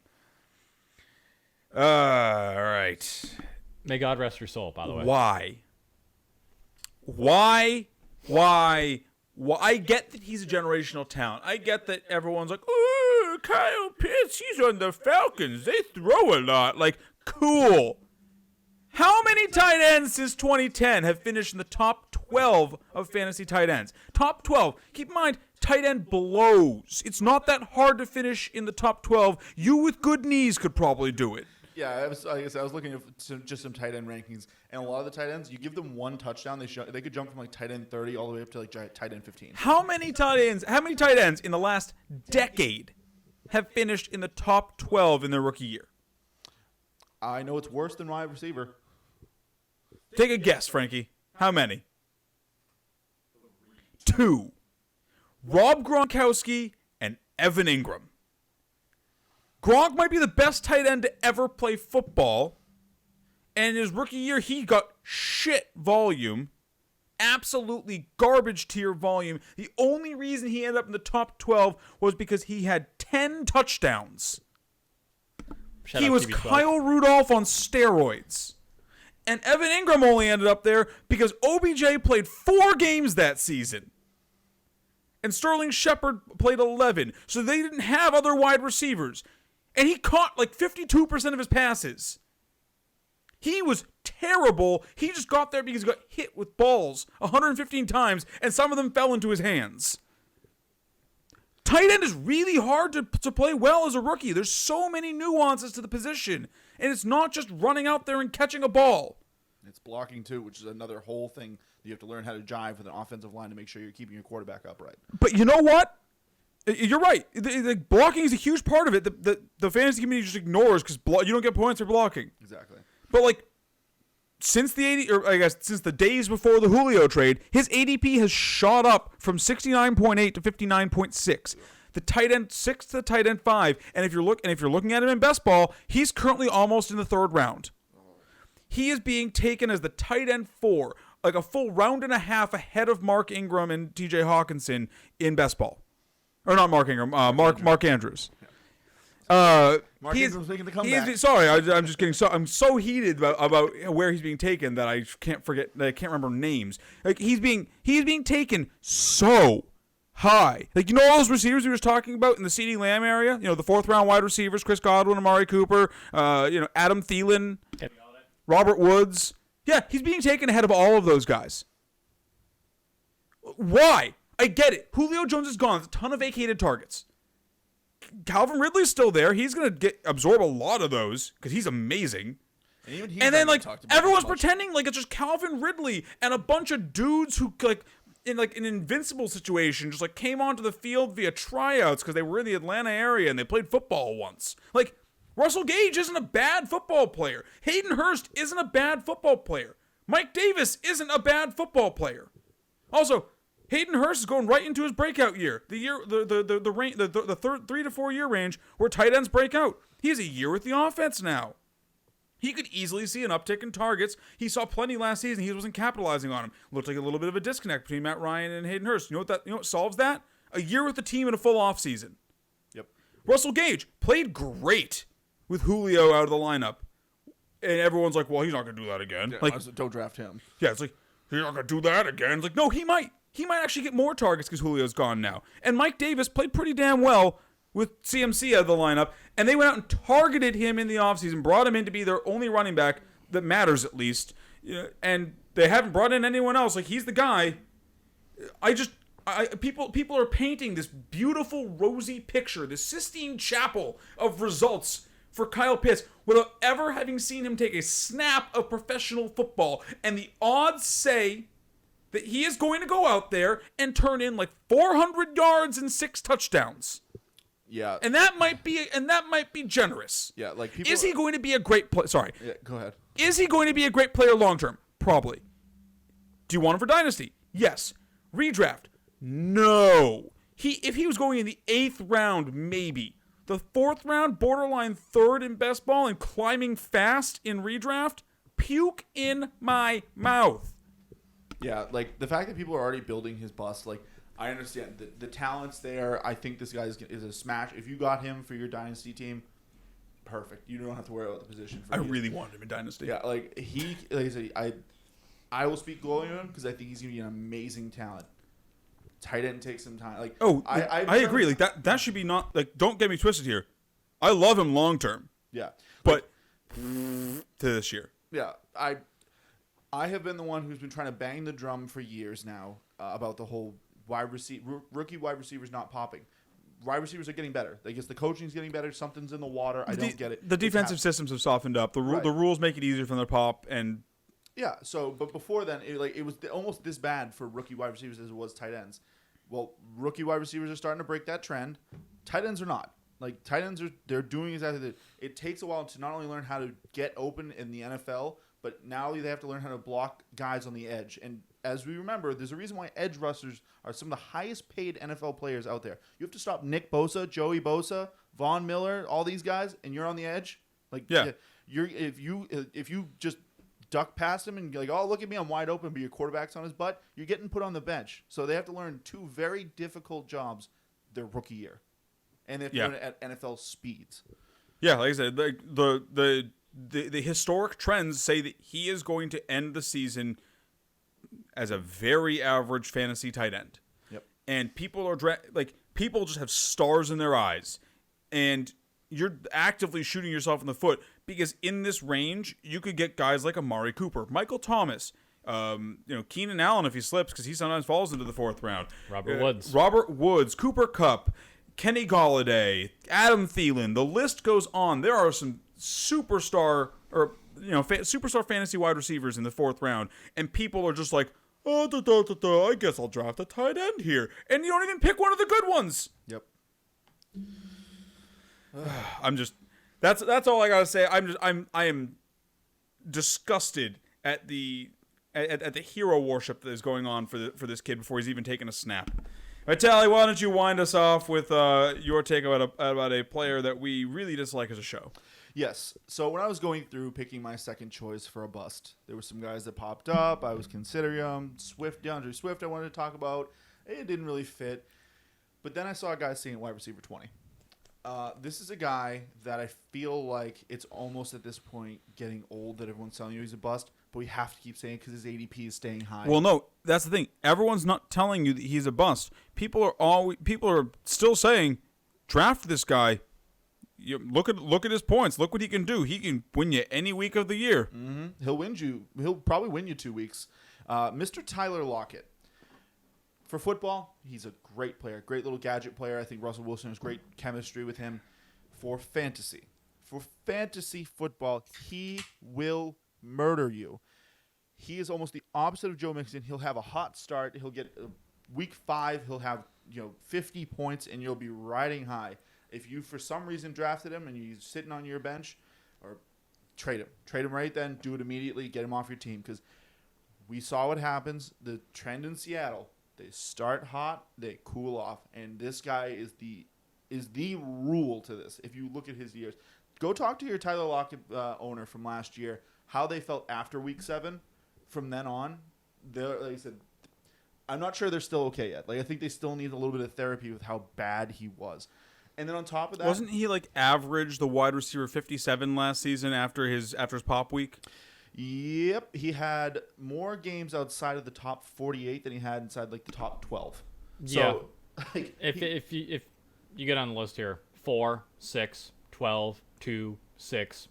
All right. May God rest your soul, by the way. Why? I get that he's a generational talent. I get that everyone's like, oh, Kyle Pitts, he's on the Falcons. They throw a lot. Like, cool. How many tight ends since 2010 have finished in the top 12 of fantasy tight ends? Top 12. Keep in mind, tight end blows. It's not that hard to finish in the top 12. You with good knees could probably do it. Yeah, I was looking at some tight end rankings, and a lot of the tight ends, you give them one touchdown, they could jump from like tight end 30 all the way up to like tight end 15. How many tight ends in the last decade have finished in the top 12 in their rookie year? I know it's worse than wide receiver. Take a guess, Frankie. How many? 2. Rob Gronkowski and Evan Ingram. Gronk might be the best tight end to ever play football. And in his rookie year, he got shit volume. Absolutely garbage tier volume. The only reason he ended up in the top 12 was because he had 10 touchdowns. He was Kyle Rudolph on steroids. And Evan Ingram only ended up there because OBJ played 4 games that season. And Sterling Shepard played 11. So they didn't have other wide receivers. And he caught like 52% of his passes. He was terrible. He just got there because he got hit with balls 115 times, and some of them fell into his hands. tight end is really hard to play well as a rookie. There's so many nuances to the position, and it's not just running out there and catching a ball. It's blocking too, which is another whole thing that you have to learn how to jive with an offensive line to make sure you're keeping your quarterback upright. But you know what? You're right. The blocking is a huge part of it. The fantasy community just ignores because you don't get points for blocking. Exactly. But like, since the days before the Julio trade, his ADP has shot up from 69.8 to 59.6. The tight end 6 to the tight end 5, and if you're looking at him in best ball, he's currently almost in the 3rd round. He is being taken as the tight end 4, like a full round and a half ahead of Mark Ingram and TJ Hawkinson in best ball. Or not Mark Ingram, Mark Andrews. Mark Ingram's making the comeback. Sorry, I'm just getting I'm so heated about where he's being taken that I can't remember names. Like he's being taken so high. Like, you know all those receivers we were talking about in the CeeDee Lamb area? You know, the 4th round wide receivers, Chris Godwin, Amari Cooper, Adam Thielen, Robert Woods. Yeah, he's being taken ahead of all of those guys. Why? I get it. Julio Jones is gone. There's a ton of vacated targets. Calvin Ridley's still there. He's going to absorb a lot of those because he's amazing. And then, like, everyone's pretending like it's just Calvin Ridley and a bunch of dudes who, like, in like an invincible situation, just like came onto the field via tryouts because they were in the Atlanta area and they played football once. Like, Russell Gage isn't a bad football player. Hayden Hurst isn't a bad football player. Mike Davis isn't a bad football player. Also, Hayden Hurst is going right into his breakout year. The third 3 to 4 year range where tight ends break out. He has a year with the offense now. He could easily see an uptick in targets. He saw plenty last season. He wasn't capitalizing on them. Looked like a little bit of a disconnect between Matt Ryan and Hayden Hurst. You know what solves that? A year with the team in a full offseason. Yep. Russell Gage played great with Julio out of the lineup. And everyone's like, well, he's not going to do that again. Yeah, like, honestly, don't draft him. Yeah, it's like, he's not going to do that again. It's like, no, he might. He might actually get more targets because Julio's gone now. And Mike Davis played pretty damn well with CMC out of the lineup. And they went out and targeted him in the offseason, brought him in to be their only running back that matters at least. And they haven't brought in anyone else. Like, he's the guy. People are painting this beautiful rosy picture, this Sistine Chapel of results for Kyle Pitts without ever having seen him take a snap of professional football. And the odds say that he is going to go out there and turn in like 400 yards and 6 touchdowns. Yeah. And that might be generous. Yeah, like Is he going to be a great player? Sorry. Yeah, go ahead. Is he going to be a great player long term? Probably. Do you want him for dynasty? Yes. Redraft? No. If he was going in the 8th round, maybe. The 4th round, borderline 3rd in best ball and climbing fast in redraft, puke in my mouth. Yeah, like the fact that people are already building his bust, like I understand the talent's there. I think this guy is a smash. If you got him for your dynasty team, perfect. You don't have to worry about the position. I really wanted him in dynasty. Yeah, like I said, I will speak glowing of him because I think he's gonna be an amazing talent. Tight end takes some time. Like, I agree. Like that should be not like. Don't get me twisted here. I love him long term. Yeah, but to this year. Yeah, I have been the one who's been trying to bang the drum for years now about the whole rookie wide receivers not popping. Wide receivers are getting better. I guess the coaching's getting better. Something's in the water. I don't get it. The defensive systems have softened up. The rules make it easier for them to pop and. Yeah. So, but before then, it was almost this bad for rookie wide receivers as it was tight ends. Well, rookie wide receivers are starting to break that trend. Tight ends are not. Like, tight ends they're doing exactly that. It takes a while to not only learn how to get open in the NFL, but now they have to learn how to block guys on the edge. And as we remember, there's a reason why edge rushers are some of the highest paid NFL players out there. You have to stop Nick Bosa, Joey Bosa, Von Miller, all these guys, and you're on the edge. Like, yeah. If you just duck past him and you're like, oh, look at me, I'm wide open, but your quarterback's on his butt, you're getting put on the bench. So they have to learn 2 very difficult jobs their rookie year. And they have to learn it at NFL speeds. Yeah, like I said, the historic trends say that he is going to end the season as a very average fantasy tight end. Yep. And people are people just have stars in their eyes. And you're actively shooting yourself in the foot because in this range, you could get guys like Amari Cooper, Michael Thomas, Keenan Allen if he slips because he sometimes falls into the 4th round. Robert Woods, Cooper Kupp, Kenny Golladay, Adam Thielen. The list goes on. There are some superstar fantasy wide receivers in the 4th round, and people are just like, I guess I'll draft a tight end here, and you don't even pick one of the good ones. Yep. That's all I gotta say. I am disgusted at the hero worship that is going on for this kid before he's even taken a snap. Vitaly, why don't you wind us off with your take about a player that we really dislike as a show? Yes. So when I was going through picking my second choice for a bust, there were some guys that popped up. I was considering them. DeAndre Swift I wanted to talk about. It didn't really fit. But then I saw a guy sitting at wide receiver 20. This is a guy that I feel like it's almost at this point getting old that everyone's telling you he's a bust, but we have to keep saying it because his ADP is staying high. Well, no, that's the thing. Everyone's not telling you that he's a bust. People are still saying, draft this guy. You look at his points. Look what he can do. He can win you any week of the year. Mm-hmm. He'll probably win you 2 weeks. Mr. Tyler Lockett. For football, he's a great player, great little gadget player. I think Russell Wilson has great chemistry with him. For fantasy football, he will murder you. He is almost the opposite of Joe Mixon. He'll have a hot start. He'll get week 5. He'll have 50 points, and you'll be riding high. If you for some reason drafted him and he's sitting on your bench, or trade him right then. Do it immediately. Get him off your team because we saw what happens. The trend in Seattle. They start hot, they cool off, and this guy is the rule to this. If you look at his years, go talk to your Tyler Lockett owner from last year, how they felt after week 7. From then on, like I said, I'm not sure they're still okay yet. Like I think they still need a little bit of therapy with how bad he was. And then on top of that, wasn't he like average the wide receiver 57 last season after his pop week? Yep, he had more games outside of the top 48 than he had inside like the top 12. Yeah. So, like, if you get on the list here, 4, 6, 12, 2, 6,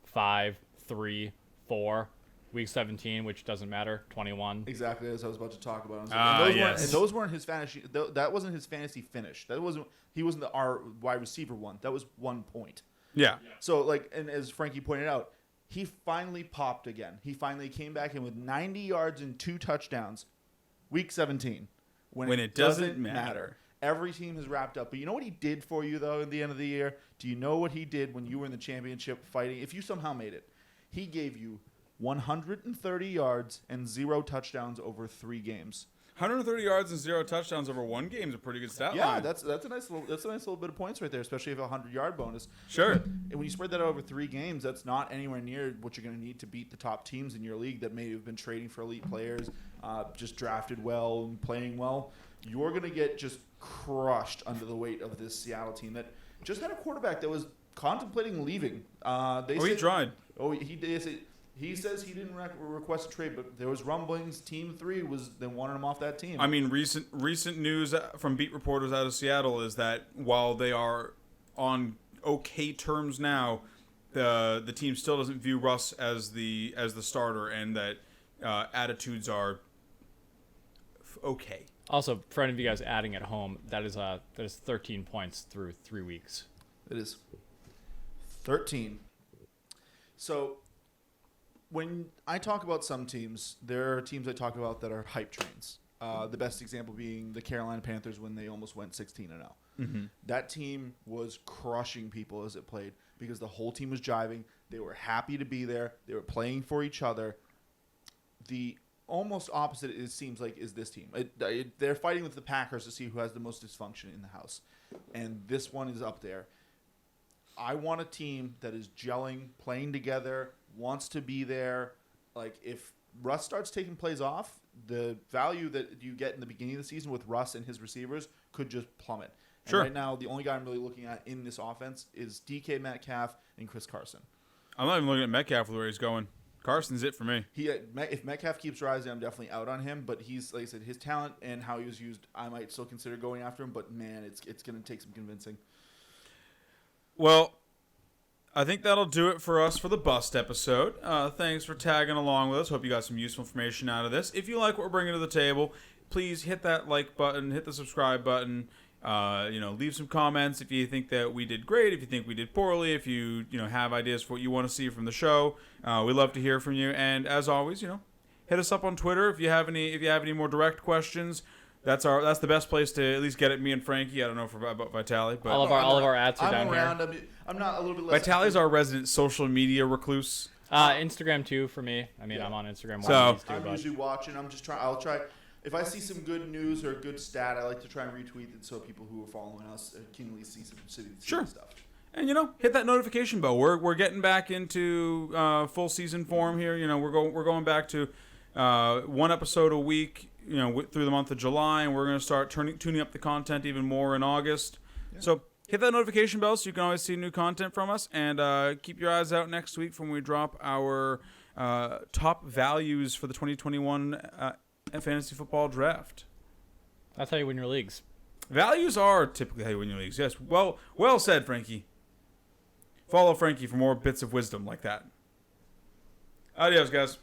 5, 3, 4, week 17, which doesn't matter, 21. Exactly as I was about to talk about. Yes. Those weren't his fantasy. That wasn't his fantasy finish. He wasn't our wide receiver one. That was 1 point. Yeah. So and as Frankie pointed out, he finally popped again. He finally came back in with 90 yards and 2 touchdowns, week 17. When it doesn't matter. Every team has wrapped up. But you know what he did for you, though, at the end of the year? Do you know what he did when you were in the championship fighting? If you somehow made it, he gave you 130 yards and 0 touchdowns over 3 games. 130 yards and 0 touchdowns over 1 game is a pretty good stat Yeah, line. that's a nice little bit of points right there, especially if a 100-yard bonus. Sure. But when you spread that out over 3 games, that's not anywhere near what you're going to need to beat the top teams in your league that may have been trading for elite players, just drafted well and playing well. You're going to get just crushed under the weight of this Seattle team that just had a quarterback that was contemplating leaving. He tried. He says he didn't request a trade, but there was rumblings. Team 3 they wanted him off that team. I mean, recent news from beat reporters out of Seattle is that while they are on okay terms now, the team still doesn't view Russ as the starter, and that attitudes are okay. Also, for any of you guys adding at home, that is 13 points through 3 weeks. It is 13. So when I talk about some teams, there are teams I talk about that are hype trains. The best example being the Carolina Panthers when they almost went 16-0. Mm-hmm. That team was crushing people as it played because the whole team was jiving. They were happy to be there. They were playing for each other. The almost opposite, it seems like, is this team. They're fighting with the Packers to see who has the most dysfunction in the house. And this one is up there. I want a team that is gelling, playing together, wants to be there. Like, if Russ starts taking plays off, the value that you get in the beginning of the season with Russ and his receivers could just plummet. And sure. Right now, the only guy I'm really looking at in this offense is DK Metcalf and Chris Carson. I'm not even looking at Metcalf with where he's going. Carson's it for me. If Metcalf keeps rising, I'm definitely out on him. But he's, like I said, his talent and how he was used, I might still consider going after him. But, man, it's going to take some convincing. Well, I think that'll do it for us for the Bust episode. Thanks for tagging along with us. Hope you got some useful information out of this. If you like what we're bringing to the table, please hit that like button, hit the subscribe button. Leave some comments if you think that we did great, if you think we did poorly, if you have ideas for what you want to see from the show. We love to hear from you. And as always, hit us up on Twitter if you have any more direct questions. That's the best place to at least get at me and Frankie. I don't know about Vitaly, but all of our ads are down around. here. I'm not a little bit less. Vitaly's our resident social media recluse. Instagram too for me. I mean, I'm on Instagram. I'm usually watching. I'll try. If I see some good news or a good stat, I like to try and retweet it so people who are following us can at least see some city stuff. And hit that notification bell. We're getting back into full season form here. We're going back to one episode a week. Through the month of July, and we're going to start tuning up the content even more in August. Yeah. So hit that notification bell so you can always see new content from us, and keep your eyes out next week when we drop our top values for the 2021 fantasy football draft. That's how you win your leagues. Values are typically how you win your leagues. Yes. Well said, Frankie. Follow Frankie for more bits of wisdom like that. Adios, guys.